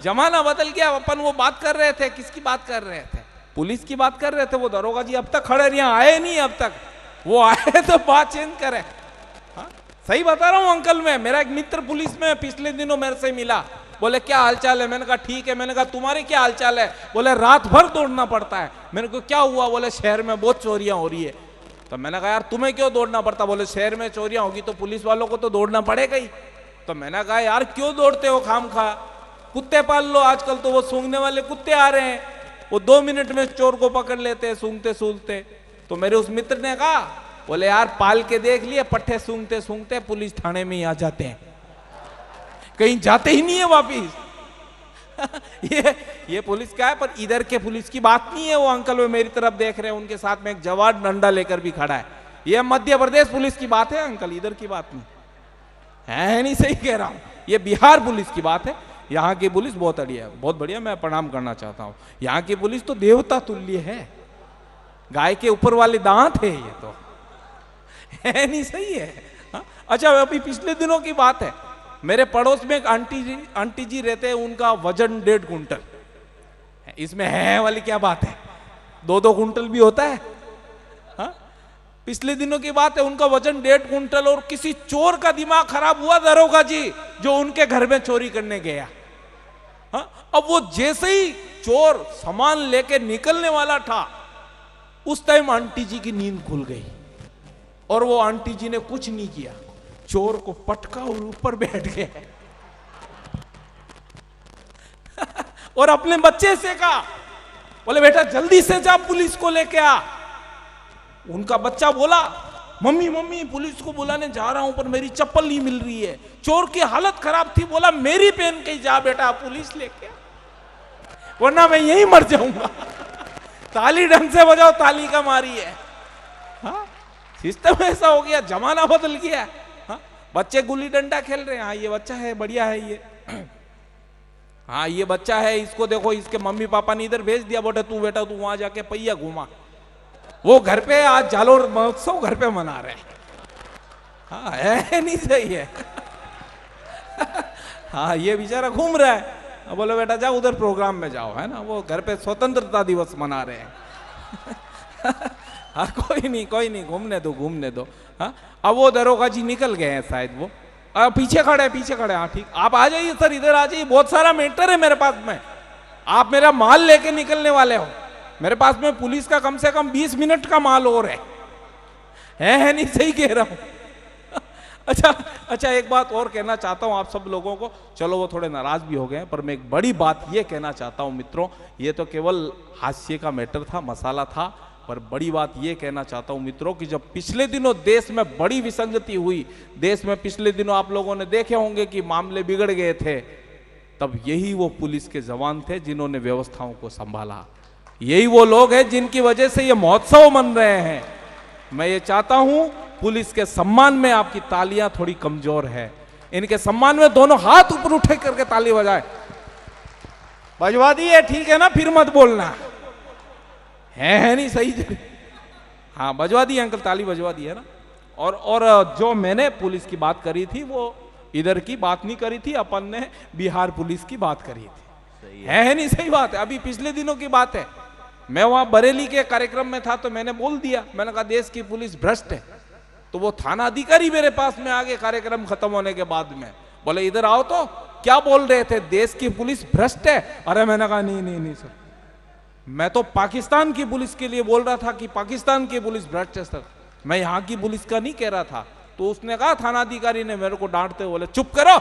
जमाना बदल गया। अपन वो बात कर रहे थे, किसकी बात कर रहे थे? पुलिस की बात कर रहे थे। वो दरोगा जी अब तक खड़े यहाँ आए नहीं, अब तक वो आए तो बात चेंज करे। हाँ? सही बता रहा हूँ अंकल। मैं, मेरा एक मित्र पुलिस में पिछले दिनों मेरे से मिला, बोले क्या हालचाल है? मैंने कहा ठीक है। मैंने कहा तुम्हारी क्या हालचाल है? बोले रात भर दौड़ना पड़ता है। मैंने कहा क्या हुआ? बोले शहर में बहुत चोरियां हो रही है। तो मैंने कहा यार तुम्हें क्यों दौड़ना पड़ता? बोले शहर में चोरियां होगी तो पुलिस वालों को तो दौड़ना पड़ेगा ही। तो मैंने कहा यार क्यों दौड़ते हो खाम खा? कुत्ते पाल लो, आजकल तो वो सूंघने वाले कुत्ते आ रहे हैं, वो 2 मिनट में चोर को पकड़ लेते हैं सूंघते सूंघते। तो मेरे उस मित्र ने कहा, बोले यार पाल के देख लिए, पट्टे सूंघते सूंघते पुलिस थाने में ही आ जाते हैं, कहीं जाते ही नहीं है वापिस। ये पुलिस का है, पर इधर के पुलिस की बात नहीं है। वो अंकल वो मेरी तरफ देख रहे हैं, उनके साथ में एक जवान डंडा लेकर भी खड़ा है। ये मध्य प्रदेश पुलिस की बात है अंकल, इधर की बात नहीं है। नहीं सही कह रहा हूं, ये बिहार पुलिस की बात है। यहाँ की पुलिस बहुत बढ़िया है, बहुत बढ़िया। मैं प्रणाम करना चाहता हूँ। यहाँ की पुलिस तो देवता तुल्य है, गाय के ऊपर वाले दांत है ये तो, है नहीं सही है। हा? अच्छा अभी पिछले दिनों की बात है, मेरे पड़ोस में एक आंटी जी रहते हैं, उनका वजन 1.5 कुंटल। इसमें है वाली क्या बात है? 2-2 कुंटल भी होता है। हा? पिछले दिनों की बात है, उनका वजन 1.5 कुंटल, और किसी चोर का दिमाग खराब हुआ दरोगा जी, जो उनके घर में चोरी करने गया। हा? अब वो जैसे ही चोर सामान लेके निकलने वाला था, उस टाइम आंटी जी की नींद खुल गई, और वो आंटी जी ने कुछ नहीं किया, चोर को पटका और ऊपर बैठ गए। और अपने बच्चे से कहा, बोले बेटा जल्दी से जा पुलिस को लेके आ। उनका बच्चा बोला, मम्मी मम्मी पुलिस को बुलाने जा रहा हूं, पर मेरी चप्पल नहीं मिल रही है। चोर की हालत खराब थी, बोला मेरी पहन के जा बेटा पुलिस लेके, वरना मैं यहीं मर जाऊंगा। ताली ढंग से बजाओ, ताली का मारी है। हाँ? सिस्टम ऐसा हो गया, जमाना बदल गया। हाँ? बच्चे गुल्ली डंडा खेल रहे हैं। हाँ ये बच्चा है, बढ़िया है ये। हाँ ये बच्चा है, इसको देखो, इसके मम्मी पापा ने इधर भेज दिया, बोले तू बेटा तू वहां जाके पहिया घुमा। वो घर पे आज जालोर महोत्सव घर पे मना रहे हैं। हाँ है नहीं सही है। हाँ ये बेचारा घूम रहा है, बोलो बेटा जाओ उधर प्रोग्राम में जाओ, है ना, वो घर पे स्वतंत्रता दिवस मना रहे हैं। हाँ कोई नहीं घूमने दो घूमने दो। हाँ अब वो दरोगा जी निकल गए हैं शायद, वो पीछे खड़े। हाँ ठीक, आप आ जाइए सर, इधर आ जाइए, बहुत सारा मैटर है मेरे पास में। आप मेरा माल लेके निकलने वाले हो, मेरे पास में पुलिस का कम से कम 20 मिनट का माल और है नहीं सही कह रहा हूं। अच्छा एक बात और कहना चाहता हूं आप सब लोगों को, चलो वो थोड़े नाराज भी हो गए, पर मैं एक बड़ी बात ये कहना चाहता हूं मित्रों, ये तो केवल हास्य का मैटर था, मसाला था, पर बड़ी बात ये कहना चाहता हूं मित्रों कि जब पिछले दिनों देश में बड़ी विसंगति हुई, देश में पिछले दिनों आप लोगों ने देखे होंगे कि मामले बिगड़ गए थे, तब यही वो पुलिस के जवान थे जिन्होंने व्यवस्थाओं को संभाला। यही वो लोग हैं जिनकी वजह से ये महोत्सव मन रहे हैं। मैं ये चाहता हूं पुलिस के सम्मान में आपकी तालियां थोड़ी कमजोर है, इनके सम्मान में दोनों हाथ ऊपर उठे करके ताली बजाए। बजवा दिए ठीक है ना, फिर मत बोलना है नहीं सही। हाँ बजवा दी अंकल, ताली बजवा दी है ना। और जो मैंने पुलिस की बात करी थी वो इधर की बात नहीं करी थी, अपन ने बिहार पुलिस की बात करी थी। है नहीं सही बात है, अभी पिछले दिनों की बात है। मैं वहां बरेली के कार्यक्रम में था तो मैंने बोल दिया, मैंने कहा देश की पुलिस भ्रष्ट है। तो वो थाना अधिकारी मेरे पास में आ गए कार्यक्रम खत्म होने के बाद में, बोले इधर आओ तो क्या बोल रहे थे, देश की पुलिस भ्रष्ट है। अरे मैंने कहा नहीं सर, मैं तो पाकिस्तान की पुलिस के लिए बोल रहा था कि पाकिस्तान की पुलिस भ्रष्ट है सर, मैं यहाँ की पुलिस का नहीं कह रहा था। तो उसने कहा, थाना अधिकारी ने मेरे को डांटते बोले चुप करो,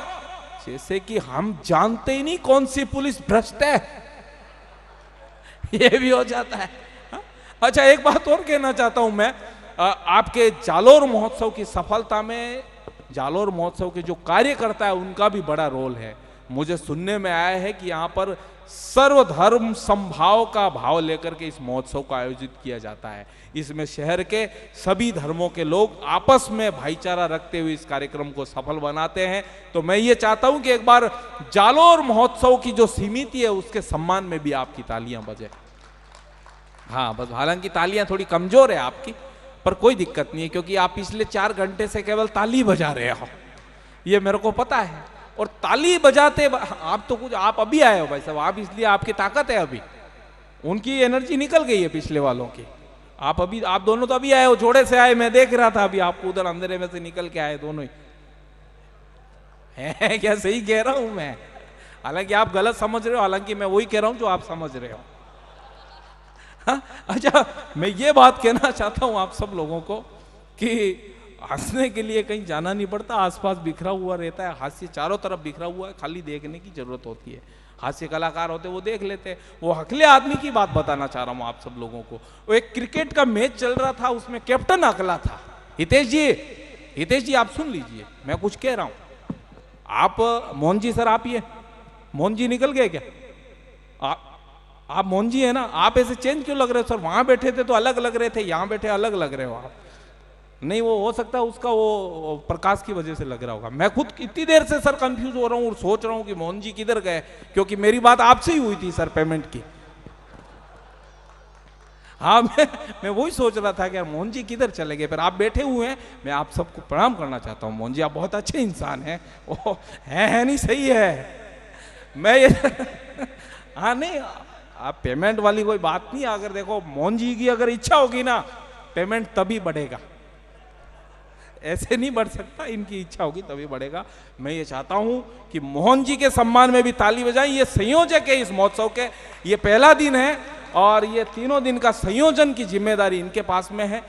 जैसे कि हम जानते ही नहीं कौन सी पुलिस भ्रष्ट है। ये भी हो जाता है। अच्छा एक बात और कहना चाहता हूं मैं, आपके जालोर महोत्सव की सफलता में जालोर महोत्सव के जो कार्यकर्ता है उनका भी बड़ा रोल है। मुझे सुनने में आया है कि यहाँ पर सर्वधर्म समभाव का भाव लेकर के इस महोत्सव का आयोजित किया जाता है। इसमें शहर के सभी धर्मों के लोग आपस में भाईचारा रखते हुए इस कार्यक्रम को सफल बनाते हैं। तो मैं ये चाहता हूं कि एक बार जालोर महोत्सव की जो समिति है उसके सम्मान में भी आपकी तालियां बजे। हाँ, बस हालांकि तालियां थोड़ी कमजोर है आपकी, पर कोई दिक्कत नहीं है, क्योंकि आप पिछले 4 घंटे से केवल ताली बजा रहे हो, ये मेरे को पता है। और ताली बजाते आप तो कुछ, आप अभी आए हो भाई साहब, आप इसलिए आपकी ताकत है, अभी उनकी एनर्जी निकल गई है पिछले वालों की। आप दोनों तो अभी आए हो, जोड़े से आए, मैं देख रहा था अभी आपको उधर अंधेरे में से निकल के आए दोनों ही। है क्या सही कह रहा हूं मैं? हालांकि आप गलत समझ रहे हो, हालांकि मैं वही कह रहा हूं जो आप समझ रहे हो। हाँ? अच्छा, मैं ये बात कहना चाहता हूं आप सब लोगों को कि हंसने के लिए कहीं जाना नहीं पड़ता, आसपास बिखरा हुआ रहता है, हास्य चारों तरफ बिखरा हुआ है, खाली देखने की जरूरत होती है। हास्य कलाकार होते वो देख लेते हैं। वो हकले आदमी की बात बताना चाह रहा हूं आप सब लोगों को। वो एक क्रिकेट का मैच चल रहा था, उसमें कैप्टन हकला था। हितेश जी आप सुन लीजिए, मैं कुछ कह रहा हूं। आप मोहन जी सर, आप ये मोहन जी निकल गए क्या? आप मोहन जी है ना? आप ऐसे चेंज क्यों लग रहे हो सर? वहां बैठे थे तो अलग लग रहे थे, यहां बैठे अलग लग रहे हो आप। नहीं, वो हो सकता है उसका वो प्रकाश की वजह से लग रहा होगा। मैं खुद इतनी देर से सर कंफ्यूज हो रहा हूं और सोच रहा हूं कि मोहन जी किधर गए, क्योंकि मेरी बात आपसे ही हुई थी सर पेमेंट की। हाँ, मैं वही सोच रहा था कि यार मोहन जी किधर चले गए, पर आप बैठे हुए हैं। मैं आप सबको प्रणाम करना चाहता हूँ। मोहन जी आप बहुत अच्छे इंसान हैं। ओ है नहीं, सही है। मैं ये हाँ नहीं, आप पेमेंट वाली कोई बात नहीं। अगर देखो मोहन जी की अगर इच्छा होगी ना, पेमेंट तभी बढ़ेगा, ऐसे नहीं बढ़ सकता। इनकी इच्छा होगी तभी बढ़ेगा। मैं ये चाहता हूं कि मोहन जी के सम्मान में भी ताली बजाएं। ये संयोजक है इस महोत्सव के, ये पहला दिन है और ये 3 दिन का संयोजन की जिम्मेदारी इनके पास में है।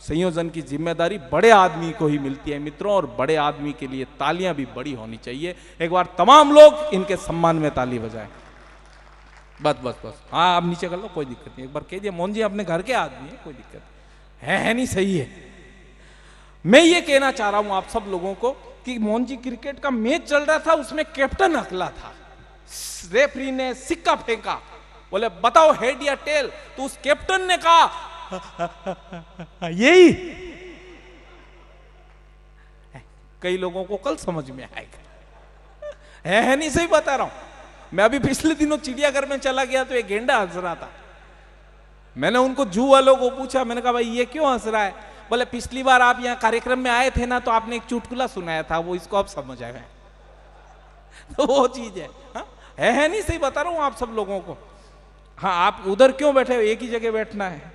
संयोजन की जिम्मेदारी बड़े आदमी को ही मिलती है मित्रों, और बड़े आदमी के लिए तालियां भी बड़ी होनी चाहिए। एक बार तमाम लोग इनके सम्मान में ताली बजाएं। बस हाँ, आप नीचे कर लो, कोई दिक्कत नहीं। एक बार कह दिया, मोहन जी अपने घर के आदमी है, कोई दिक्कत है नहीं, सही है। मैं ये कहना चाह रहा हूं आप सब लोगों को कि मोहन जी क्रिकेट का मैच चल रहा था, उसमें कैप्टन हकला था। रेफरी ने सिक्का फेंका, बोले बताओ हेड या टेल, तो उस कैप्टन ने कहा यही। कई लोगों को कल समझ में आएगा, है नहीं, सही बता रहा हूं। मैं अभी पिछले दिनों चिड़ियाघर में चला गया तो एक गेंडा हंस रहा था। मैंने उनको जू वालों को पूछा, मैंने कहा भाई ये क्यों हंस रहा है? बोले पिछली बार आप यहाँ कार्यक्रम में आए थे ना, तो आपने एक चुटकुला सुनाया था, वो इसको अब समझ आया। तो वो चीज है। हाँ? है नहीं, सही बता रहा हूँ आप सब लोगों को। हाँ, आप उधर क्यों बैठे हो? एक ही जगह बैठना है।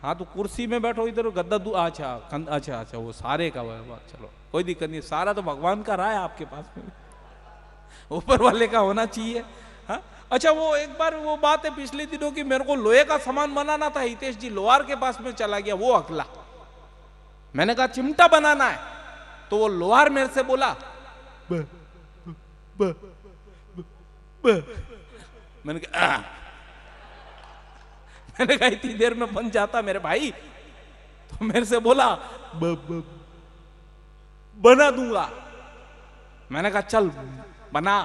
हाँ, तो कुर्सी में बैठो, इधर गद्दा अच्छा वो सारे का, चलो कोई दिक्कत नहीं। सारा तो भगवान का रहा है आपके पास में, ऊपर वाले का होना चाहिए। हाँ? अच्छा, वो एक बार वो बात है पिछले दिनों की, मेरे को लोहे का सामान बनाना था, हितेश जी लोहार के पास में चला गया, वो अकला। मैंने कहा चिमटा बनाना है, तो वो लोहार मेरे से बोला मैंने कहा इतनी देर में बन जाता मेरे भाई। तो मेरे से बोला बना दूंगा। मैंने कहा चल बना।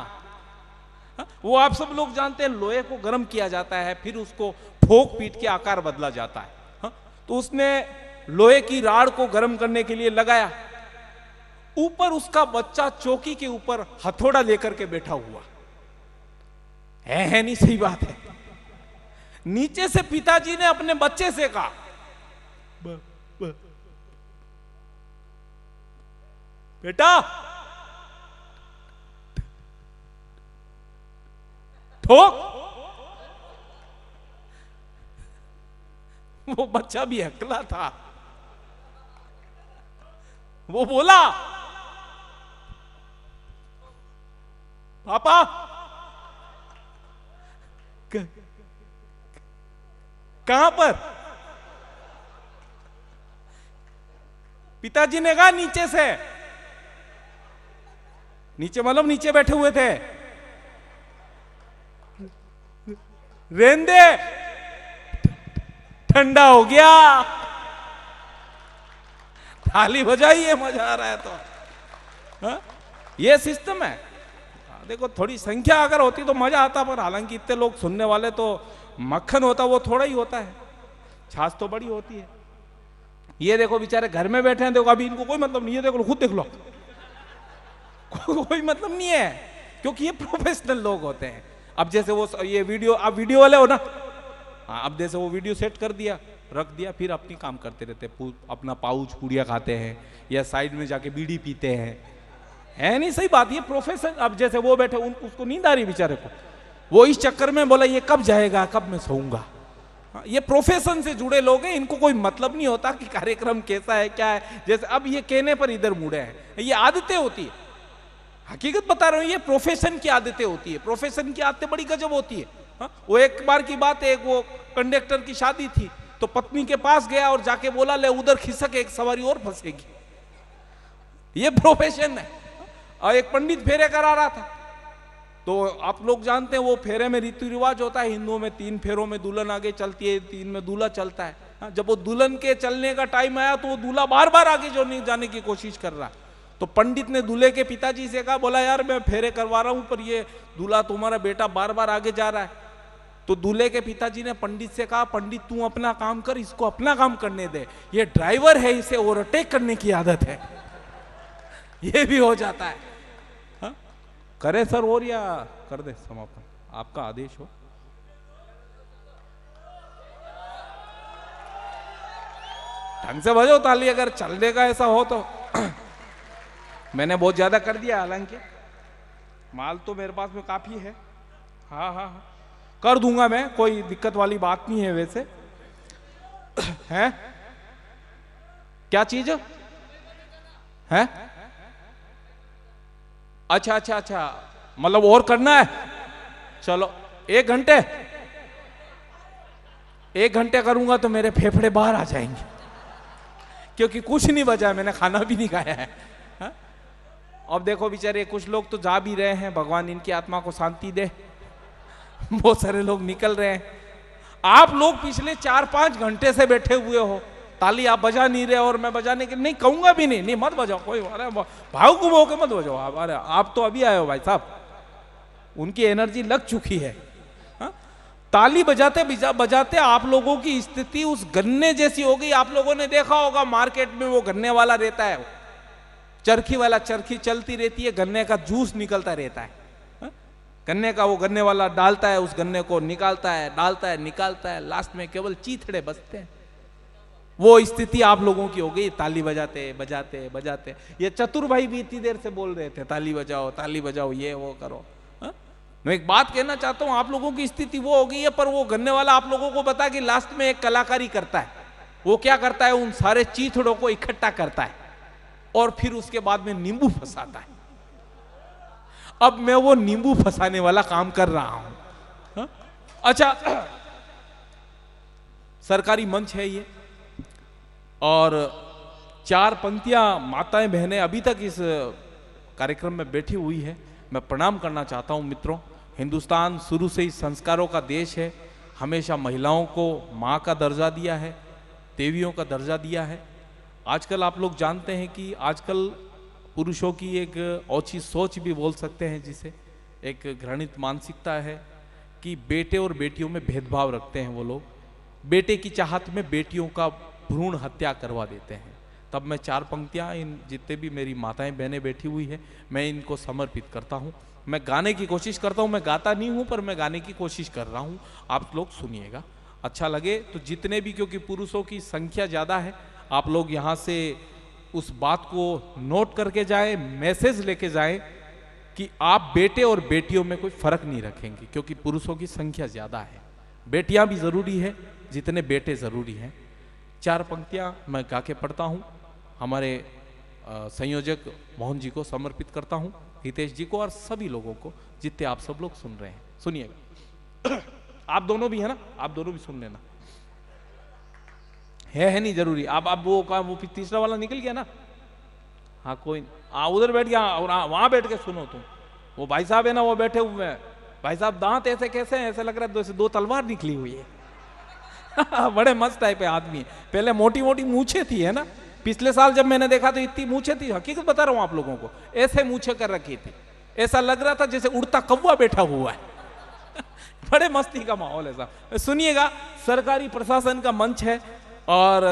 वो आप सब लोग जानते हैं, लोहे को गर्म किया जाता है, फिर उसको ठोक पीट के आकार बदला जाता है। तो उसने लोहे की राड को गर्म करने के लिए लगाया, ऊपर उसका बच्चा चौकी के ऊपर हथौड़ा लेकर के बैठा हुआ है नहीं, सही बात है। नीचे से पिताजी ने अपने बच्चे से कहा बेटा ठोक। वो बच्चा भी हकला था, वो बोला पापा कहां पर? पिताजी ने कहा नीचे से। नीचे मतलब नीचे बैठे हुए थे। रेंदे ठंडा हो गया। थाली बजाइए, मजा आ रहा है तो। हा? ये सिस्टम है। देखो थोड़ी संख्या अगर होती तो मजा आता, पर हालांकि इतने लोग सुनने वाले तो मक्खन होता वो थोड़ा ही होता है, छाछ तो बड़ी होती है। ये देखो बेचारे घर में बैठे हैं, देखो अभी इनको कोई मतलब नहीं है, देखो खुद देख लो कोई मतलब नहीं है, क्योंकि ये प्रोफेशनल लोग होते हैं। अब जैसे वो ये वीडियो, आप वीडियो वाले हो ना, हाँ, अब जैसे वो वीडियो सेट कर दिया, रख दिया, फिर अपनी काम करते रहते हैं, अपना पाउच पूड़िया खाते हैं या साइड में जाके बीड़ी पीते हैं, है नहीं सही बात, ये प्रोफेशन। अब जैसे वो बैठे, उसको नींद आ रही बेचारे को, वो इस चक्कर में बोला ये कब जाएगा, कब मैं सोऊंगा। हाँ, ये प्रोफेशन से जुड़े लोग हैं, इनको कोई मतलब नहीं होता कि कार्यक्रम कैसा है क्या है। जैसे अब ये कहने पर इधर मुड़े हैं, ये आदतें होती है, हकीकत बता रहा हूं, ये प्रोफेशन की आदतें होती है, प्रोफेशन की आदतें बड़ी गजब होती है। हाँ? वो एक बार की बात है, वो कंडक्टर की शादी थी, तो पत्नी के पास गया और जाके बोला ले उधर खिसक, एक सवारी और फंसेगी। ये प्रोफेशन है। और एक पंडित फेरे करा रहा था, तो आप लोग जानते हैं वो फेरे में रीति रिवाज होता है हिंदुओं में, 3 फेरों में दुल्हन आगे चलती है, 3 में दूल्हा चलता है। हाँ, जब वो दुल्हन के चलने का टाइम आया तो वो दूल्हा बार बार आगे जाने की कोशिश कर रहा। तो पंडित ने दूल्हे के पिताजी से कहा, बोला यार मैं फेरे करवा रहा हूं, पर ये दूल्हा तुम्हारा बेटा बार बार आगे जा रहा है। तो दूल्हे के पिताजी ने पंडित से कहा, पंडित तू अपना काम कर, इसको अपना काम करने दे, ये ड्राइवर है, इसे ओवरटेक करने की आदत है। ये भी हो जाता है। हाँ? करे सर और या कर दे समापन, आपका आदेश हो। ढंग से बजाओ ताली, अगर चलने का ऐसा हो तो। मैंने बहुत ज्यादा कर दिया, हालांकि माल तो मेरे पास में काफी है। हाँ हाँ हाँ, कर दूंगा मैं, कोई दिक्कत वाली बात नहीं है वैसे। है क्या चीज है? अच्छा अच्छा अच्छा, मतलब और करना है, चलो 1 घंटे, 1 घंटे करूंगा तो मेरे फेफड़े बाहर आ जाएंगे, क्योंकि कुछ नहीं बचा, मैंने खाना भी नहीं खाया है। हा? अब देखो बेचारे कुछ लोग तो जा भी रहे हैं, भगवान इनकी आत्मा को शांति दे। बहुत सारे लोग निकल रहे हैं। आप लोग पिछले 4-5 घंटे से बैठे हुए हो, ताली आप बजा नहीं रहे, और मैं बजाने के नहीं कहूंगा भी नहीं, मत बजाओ कोई, अरे भाव को मौके मत बजाओ आप। अरे आप तो अभी आए हो भाई साहब, उनकी एनर्जी लग चुकी है। हा? ताली बजाते बजाते आप लोगों की स्थिति उस गन्ने जैसी हो गई। आप लोगों ने देखा होगा मार्केट में वो गन्ने वाला रहता है, चरखी वाला, चरखी चलती रहती है, गन्ने का जूस निकलता रहता है। गन्ने का वो गन्ने वाला डालता है, उस गन्ने को निकालता है, डालता है, निकालता है, लास्ट में केवल चीथड़े बचते हैं। वो स्थिति आप लोगों की हो गई, ताली बजाते बजाते बजाते। ये चतुर भाई भी इतनी देर से बोल रहे थे ताली बजाओ, ये वो करो। हा? मैं एक बात कहना चाहता हूं, आप लोगों की स्थिति वो हो गई है, पर वो गन्ने वाला आप लोगों को बता कि लास्ट में एक कलाकारी करता है। वो क्या करता है, उन सारे चीथड़ों को इकट्ठा करता है और फिर उसके बाद में नींबू फंसाता है। अब मैं वो नींबू फंसाने वाला काम कर रहा हूं। हा? अच्छा, सरकारी मंच है ये, और 4 पंक्तियां माताएं बहनें अभी तक इस कार्यक्रम में बैठी हुई है। मैं प्रणाम करना चाहता हूं मित्रों। हिंदुस्तान शुरू से ही संस्कारों का देश है, हमेशा महिलाओं को माँ का दर्जा दिया है, देवियों का दर्जा दिया है। आजकल आप लोग जानते हैं कि आजकल पुरुषों की एक ओछी सोच भी बोल सकते हैं, जिसे एक घृणित मानसिकता है कि बेटे और बेटियों में भेदभाव रखते हैं वो लोग। बेटे की चाहत में बेटियों का भ्रूण हत्या करवा देते हैं। तब मैं 4 पंक्तियां इन जितने भी मेरी माताएं बहनें बैठी हुई है, मैं इनको समर्पित करता हूं। मैं गाने की कोशिश करता हूं, मैं गाता नहीं हूं पर मैं गाने की कोशिश कर रहा हूं। आप लोग सुनिएगा, अच्छा लगे तो जितने भी, क्योंकि पुरुषों की संख्या ज़्यादा है, आप लोग यहाँ से उस बात को नोट करके जाएं, मैसेज लेके जाएं कि आप बेटे और बेटियों में कोई फर्क नहीं रखेंगे, क्योंकि पुरुषों की संख्या ज़्यादा है। बेटियां भी ज़रूरी है जितने बेटे ज़रूरी हैं। 4 पंक्तियां मैं गा के पढ़ता हूँ, हमारे संयोजक मोहन जी को समर्पित करता हूँ, हितेश जी को और सभी लोगों को जितने आप सब लोग सुन रहे हैं। सुनिएगा। आप दोनों भी है ना, आप दोनों भी सुन लेना, है नहीं जरूरी। आप वो का वो तीसरा वाला निकल गया ना, हाँ कोई उधर बैठ गया, और वहां बैठ के सुनो तुम। वो भाई साहब है ना, वो बैठे हुए हैं। भाई साहब दांत ऐसे कैसे हैं, ऐसे लग रहा है जैसे 2 तलवार निकली हुई है। बड़े मस्त टाइप के आदमी है। पहले मोटी मोटी मूछें थी, है ना। पिछले साल जब मैंने देखा तो इतनी मूछें थी, हकीकत बता रहा हूं आप लोगों को, ऐसे मूछें कर रखी थी। ऐसा लग रहा था जैसे उड़ता कौवा बैठा हुआ है। बड़े मस्ती का माहौल है साहब। सुनिएगा, सरकारी प्रशासन का मंच है और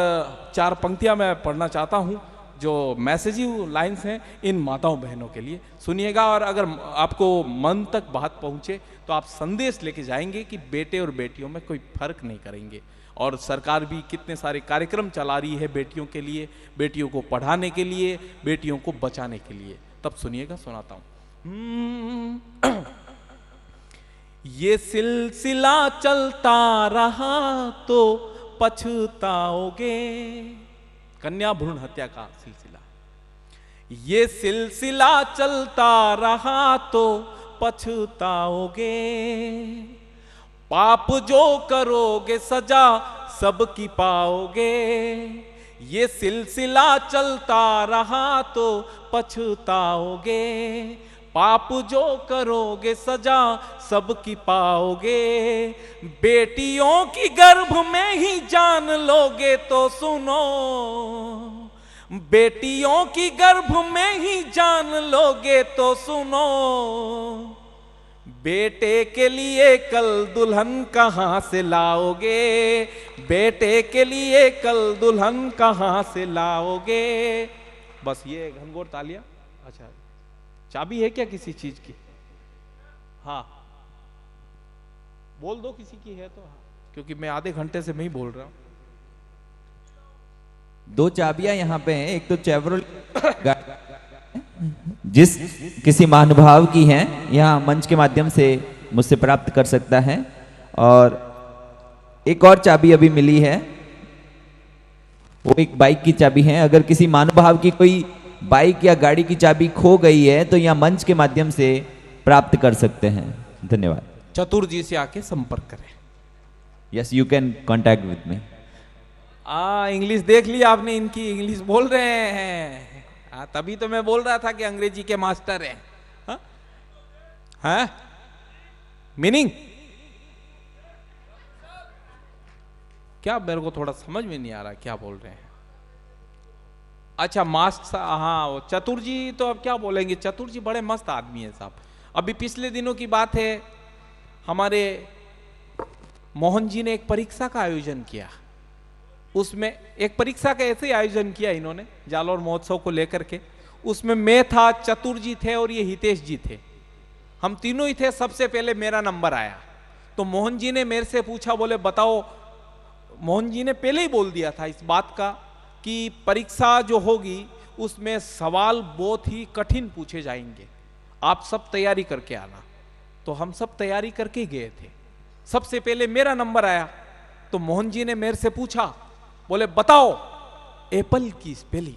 4 पंक्तियां मैं पढ़ना चाहता हूं जो मैसेजिव लाइंस हैं इन माताओं बहनों के लिए। सुनिएगा, और अगर आपको मन तक बात पहुंचे तो आप संदेश लेके जाएंगे कि बेटे और बेटियों में कोई फर्क नहीं करेंगे। और सरकार भी कितने सारे कार्यक्रम चला रही है बेटियों के लिए, बेटियों को पढ़ाने के लिए, बेटियों को बचाने के लिए। तब सुनिएगा, सुनाता हूं। ये सिलसिला चलता रहा तो पछताओगे। कन्या भ्रूण हत्या का सिलसिला। ये सिलसिला चलता रहा तो पछताओगे। पाप जो करोगे सजा सबकी पाओगे। ये सिलसिला चलता रहा तो पछताओगे। पाप जो करोगे सजा सबकी पाओगे। बेटियों की गर्भ में ही जान लोगे तो सुनो। बेटियों की गर्भ में ही जान लोगे तो सुनो। बेटे के लिए कल दुल्हन कहां से लाओगे। बेटे के लिए कल दुल्हन कहां से लाओगे। बस ये घनघोर तालियां। अच्छा, चाबी है क्या किसी चीज की? हाँ, बोल दो किसी की है तो। हाँ, क्योंकि मैं आधे घंटे से मैं ही बोल रहा हूं।
2 चाबियां यहाँ पे हैं। एक तो चेवरोल जिस किसी महानुभाव की हैं, यहाँ मंच के माध्यम से मुझसे प्राप्त कर सकता है। और एक और चाबी अभी मिली है, वो एक बाइक की चाबी है। अगर किसी महानुभाव की कोई बाइक या गाड़ी की चाबी खो गई है तो यहाँ मंच के माध्यम से प्राप्त कर सकते हैं। धन्यवाद।
चतुर जी से आके संपर्क करें।
Yes, you can contact with me.
English देख लिया आपने, इनकी इंग्लिश बोल रहे हैं। तभी तो मैं बोल रहा था कि अंग्रेजी के मास्टर हैं। हाँ? मीनिंग क्या, मेरे को थोड़ा समझ में नहीं आ रहा क्या बोल रहे हैं। अच्छा, मास्टर। हाँ, वो चतुर जी तो अब क्या बोलेंगे। चतुर जी बड़े मस्त आदमी है साहब। अभी पिछले दिनों की बात है, हमारे मोहन जी ने एक परीक्षा का आयोजन किया। उसमें एक परीक्षा का ऐसे आयोजन किया इन्होंने जालोर महोत्सव को लेकर के। उसमें मैं था, चतुर जी थे और ये हितेश जी थे। हम तीनों ही थे। सबसे पहले मेरा नंबर आया तो मोहन जी ने मेरे से पूछा, बोले बताओ। मोहन जी ने पहले ही बोल दिया था इस बात का कि परीक्षा जो होगी उसमें सवाल बहुत ही कठिन पूछे जाएंगे, आप सब तैयारी करके आना। तो हम सब तैयारी करके गए थे। सबसे पहले मेरा नंबर आया तो मोहन जी ने मेरे से पूछा, बोले बताओ एप्पल की स्पेलिंग।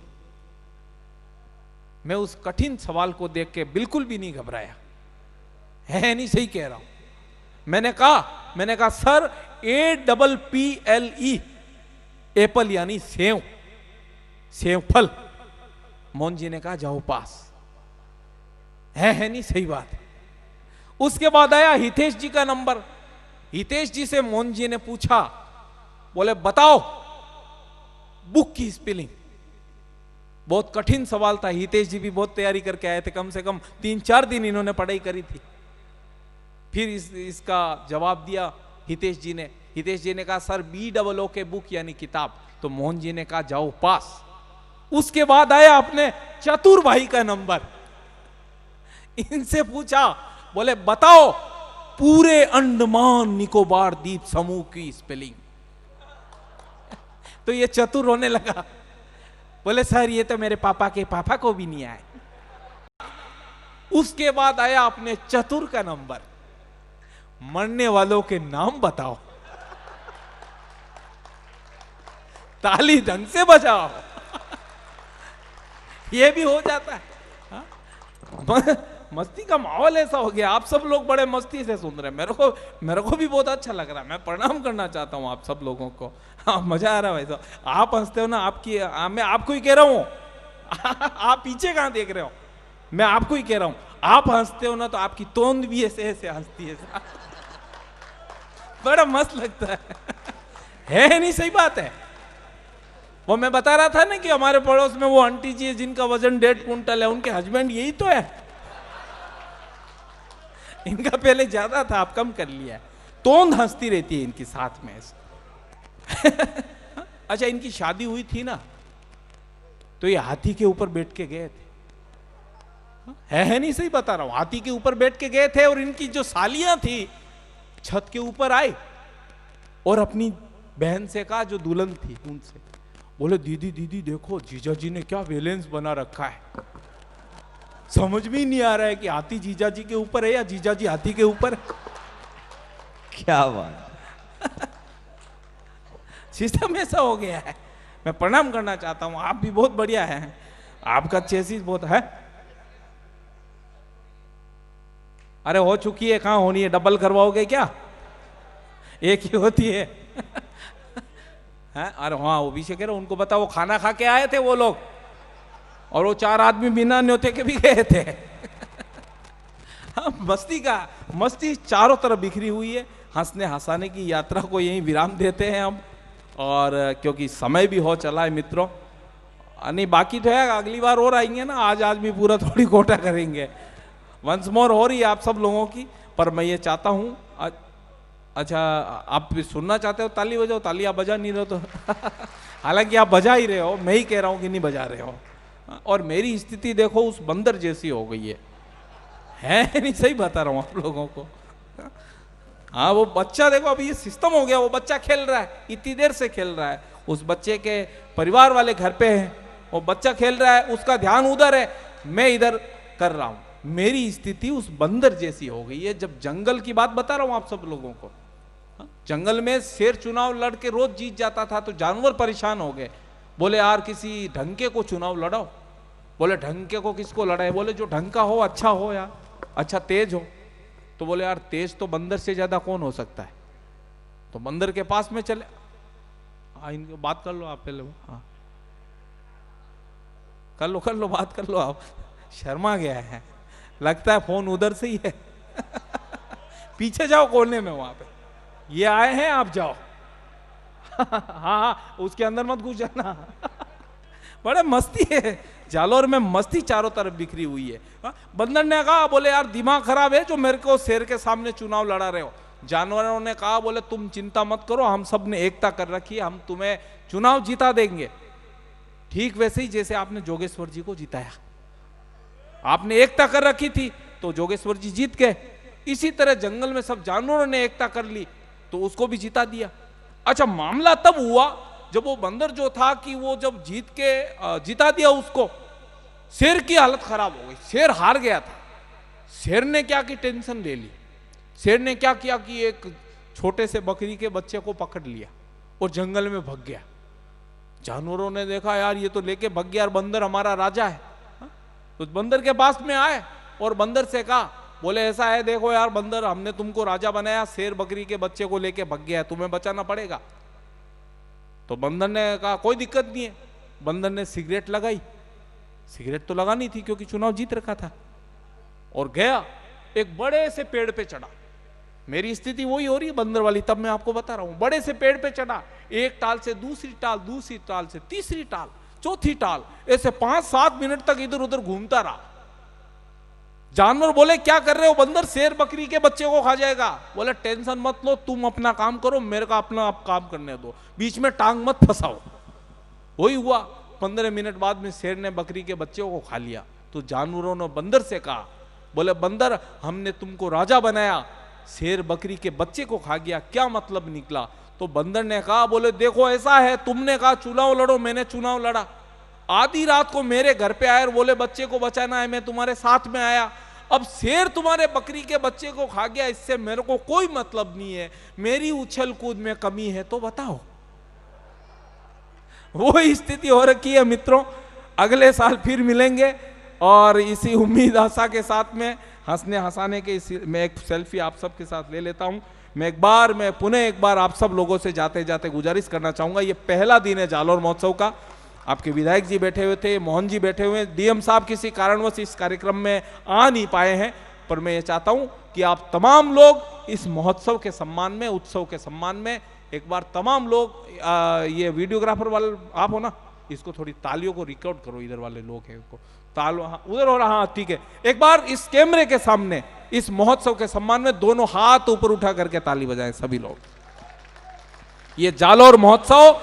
मैं उस कठिन सवाल को देख के बिल्कुल भी नहीं घबराया। है नहीं, सही कह रहा हूं। मैंने कहा सर APPLE, एप्पल यानी सेव, सेव फल। मोहन जी ने कहा जाओ पास। है नहीं, सही बात है। उसके बाद आया हितेश जी का नंबर। हितेश जी से मोहन जी ने पूछा, बोले बताओ बुक की स्पेलिंग। बहुत कठिन सवाल था। हितेश जी भी बहुत तैयारी करके आए थे, कम से कम 3-4 दिन इन्होंने पढ़ाई करी थी। फिर इसका जवाब दिया हितेश जी ने। हितेश जी ने कहा सर BOO के बुक यानी किताब। तो मोहन जी ने कहा जाओ पास। उसके बाद आया अपने चतुर भाई का नंबर। इनसे पूछा, बोले बताओ पूरे अंडमान निकोबार द्वीप समूह की स्पेलिंग। तो ये चतुर होने लगा, बोले सर ये तो मेरे पापा के पापा को भी नहीं आए। उसके बाद आया अपने चतुर का नंबर, मरने वालों के नाम बताओ। ताली ढंग से बजाओ। ये भी हो जाता है। मस्ती का माहौल ऐसा हो गया, आप सब लोग बड़े मस्ती से सुन रहे हैं। मेरे को भी बहुत अच्छा लग रहा है। मैं प्रणाम करना चाहता हूँ आप सब लोगों को। मजा आ रहा है भाई। आप हंसते हो ना, मैं आपको ही कह रहा हूँ। आप पीछे कहां देख रहे हो, मैं आपको ही कह रहा हूँ। आप हंसते हो ना तो आपकी तोंद भी ऐसे ऐसे हंसती है। बड़ा मस्त लगता है नहीं, सही बात है। वो मैं बता रहा था ना कि हमारे पड़ोस में वो आंटी जी है जिनका वजन 1.5 कुंटल है, उनके हस्बैंड यही तो है। इनका पहले ज्यादा था, अब कम कर लिया है। तोंद हंसती रहती है इनकी साथ में। अच्छा, इनकी शादी हुई थी ना, तो ये हाथी के ऊपर बैठ के गए थे। है नहीं, सही बता रहा हूं, हाथी के ऊपर बैठ के गए थे। और इनकी जो सालियां थी छत के ऊपर आई और अपनी बहन से कहा, जो दुल्हन थी उनसे, बोले दीदी दीदी देखो जीजा जी ने क्या बैलेंस बना रखा है। समझ में ही नहीं आ रहा है कि हाथी जीजा जी के ऊपर है या जीजा जी हाथी के ऊपर है।
क्या बात।
सिस्टम ऐसा हो गया है। मैं प्रणाम करना चाहता हूं, आप भी बहुत बढ़िया हैं, आपका चेसिस बहुत है। अरे हो चुकी है, कहां होनी है, डबल करवाओगे क्या? एक ही होती है। हैं? अरे हाँ, वो पीछे कह रहे, उनको बताओ, वो खाना खा के आए थे वो लोग, और वो 4 आदमी बिना न्योते के भी गए थे। हाँ, मस्ती चारों तरफ बिखरी हुई है। हंसने हंसाने की यात्रा को यहीं विराम देते हैं हम, और क्योंकि समय भी हो चला है मित्रों। नहीं, बाकी तो है, अगली बार और आएंगे ना, आज भी पूरा थोड़ी कोटा करेंगे। वंस मोर हो रही है आप सब लोगों की, पर मैं ये चाहता हूँ, अच्छा आप भी सुनना चाहते हो ताली बजाओ, ताली आप बजा नहीं रहे तो। हालांकि आप बजा ही रहे हो, मैं ही कह रहा हूँ कि नहीं बजा रहे हो। और मेरी स्थिति देखो उस बंदर जैसी हो गई है नहीं, सही बता रहा हूँ आप लोगों को। हाँ, वो बच्चा देखो, अभी ये सिस्टम हो गया, वो बच्चा खेल रहा है, इतनी देर से खेल रहा है, उस बच्चे के परिवार वाले घर पे हैं, वो बच्चा खेल रहा है, उसका ध्यान उधर है, मैं इधर कर रहा हूं। मेरी स्थिति उस बंदर जैसी हो गई है। जब जंगल की बात बता रहा हूं आप सब लोगों को, जंगल में शेर चुनाव लड़ के रोज जीत जाता था, तो जानवर परेशान हो गए, बोले यार किसी ढंके को चुनाव लड़ाओ। बोले ढंके को किसको लड़ाए? बोले जो ढंग का हो, अच्छा हो यार, अच्छा तेज हो। तो बोले यार तेज तो बंदर से ज्यादा कौन हो सकता है? तो बंदर के पास में चले। हाँ, इनकी बात कर लो आप पहले। हाँ, कर लो बात कर लो आप। शर्मा गया है, लगता है फोन उधर से ही है। पीछे जाओ कोने में, वहां पे ये आए हैं, आप जाओ। हाँ, उसके अंदर मत घुस जाना। बड़े मस्ती है, जालौर में मस्ती चारों तरफ बिखरी हुई है। बंदर ने कहा, बोले यार दिमाग खराब है जो मेरे को शेर के सामने चुनाव लड़ा रहे हो। जानवरों ने कहा, बोले तुम चिंता मत करो, हम सब ने एकता कर रखी है, हम तुम्हें चुनाव जिता देंगे। ठीक वैसे ही जैसे आपने जोगेश्वर जी को जिताया, आपने एकता कर रखी थी तो जोगेश्वर जी जीत गए। इसी तरह जंगल में सब जानवरों ने एकता कर ली तो उसको भी जिता दिया। अच्छा, मामला तब हुआ जब वो बंदर जो था कि वो जब जीत के जिता दिया उसको, शेर की हालत खराब हो गई, शेर हार गया था। शेर ने क्या की टेंशन ले ली। शेर ने क्या किया कि एक छोटे से बकरी के बच्चे को पकड़ लिया और जंगल में भाग गया। जानवरों ने देखा यार ये तो लेके भाग गया, बंदर हमारा राजा है। तो बंदर के पास में आए और बंदर से कहा, बोले ऐसा है देखो यार बंदर, हमने तुमको राजा बनाया, शेर बकरी के बच्चे को लेके भाग गया है, तुम्हें बचाना पड़ेगा। तो बंदर ने कहा कोई दिक्कत नहीं है। बंदर ने सिगरेट लगाई, सिगरेट तो लगानी थी क्योंकि चुनाव जीत रखा था, और गया एक बड़े से पेड़ पे चढ़ा। मेरी स्थिति वही हो रही है बंदर वाली, तब मैं आपको बता रहा हूं। बड़े से पेड़ पे चढ़ा, एक टाल से दूसरी टाल, दूसरी टाल से तीसरी टाल, चौथी टाल, ऐसे 5-7 मिनट तक इधर उधर घूमता रहा। जानवर बोले क्या कर रहे हो बंदर, शेर बकरी के बच्चे को खा जाएगा। बोले टेंशन मत लो, तुम अपना काम करो, मेरे का अपना आप काम करने दो, बीच में टांग मत फंसाओ। वही हुआ, 15 मिनट बाद में शेर ने बकरी के बच्चे को खा लिया। तो जानवरों ने बंदर से कहा, बोले बंदर हमने तुमको राजा बनाया, शेर बकरी के बच्चे को खा गया, क्या मतलब निकला? तो बंदर ने कहा, बोले देखो ऐसा है, तुमने कहा चुनाव लड़ो, मैंने चुनाव लड़ा। आधी रात को मेरे घर पे आए और बोले बच्चे को बचाना है, मैं तुम्हारे साथ में आया। अब शेर तुम्हारे बकरी के बच्चे को खा गया, इससे मेरे को कोई मतलब नहीं है, मेरी उछल कूद में कमी है तो बताओ। वो स्थिति हो रखी है मित्रों। अगले साल फिर मिलेंगे और इसी उम्मीद आशा के साथ में हंसने हंसाने के मैं एक सेल्फी आप सबके साथ ले लेता हूं। मैं पुनः एक बार आप सब लोगों से जाते जाते गुजारिश करना चाहूंगा, ये पहला दिन है जालौर महोत्सव का। आपके विधायक जी बैठे हुए थे, मोहन जी बैठे हुए हैं, डीएम साहब किसी कारणवश इस कार्यक्रम में आ नहीं पाए हैं, पर मैं ये चाहता हूं कि आप तमाम लोग इस महोत्सव के सम्मान में, उत्सव के सम्मान में एक बार तमाम लोग, ये वीडियोग्राफर वाले आप हो ना, इसको थोड़ी तालियों को रिकॉर्ड करो, इधर वाले लोग हैं उनको ताल, उधर हो रहा, हाँ ठीक है, एक बार इस कैमरे के सामने इस महोत्सव के सम्मान में दोनों हाथ ऊपर उठा करके ताली बजाएं सभी लोग। ये जालोर महोत्सव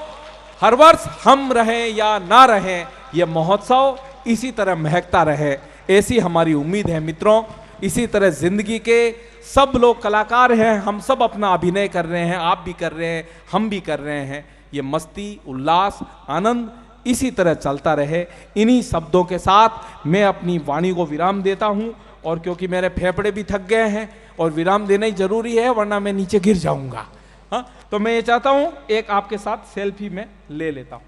हर वर्ष हम रहें या ना रहें, ये महोत्सव इसी तरह महकता रहे, ऐसी हमारी उम्मीद है मित्रों। इसी तरह जिंदगी के सब लोग कलाकार हैं, हम सब अपना अभिनय कर रहे हैं, आप भी कर रहे हैं, हम भी कर रहे हैं। ये मस्ती, उल्लास, आनंद इसी तरह चलता रहे। इन्हीं शब्दों के साथ मैं अपनी वाणी को विराम देता हूं, और क्योंकि मेरे फेफड़े भी थक गए हैं और विराम देना ही जरूरी है, वरना मैं नीचे गिर जाऊंगा। हाँ, तो मैं ये चाहता हूं एक आपके साथ सेल्फी में ले लेता हूं।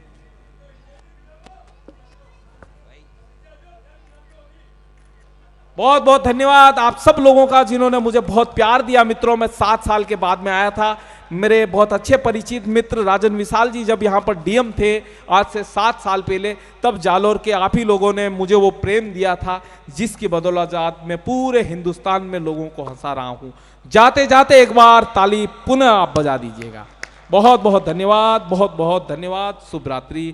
बहुत बहुत धन्यवाद आप सब लोगों का जिन्होंने मुझे बहुत प्यार दिया। मित्रों, मैं 7 साल के बाद में आया था। मेरे बहुत अच्छे परिचित मित्र राजन विशाल जी जब यहाँ पर डीएम थे आज से 7 साल पहले, तब जालोर के आप ही लोगों ने मुझे वो प्रेम दिया था जिसकी बदौलत मैं पूरे हिंदुस्तान में लोगों को हंसा रहा हूँ। जाते जाते एक बार ताली पुनः आप बजा दीजिएगा। बहुत बहुत धन्यवाद, बहुत बहुत धन्यवाद। शुभ रात्रि।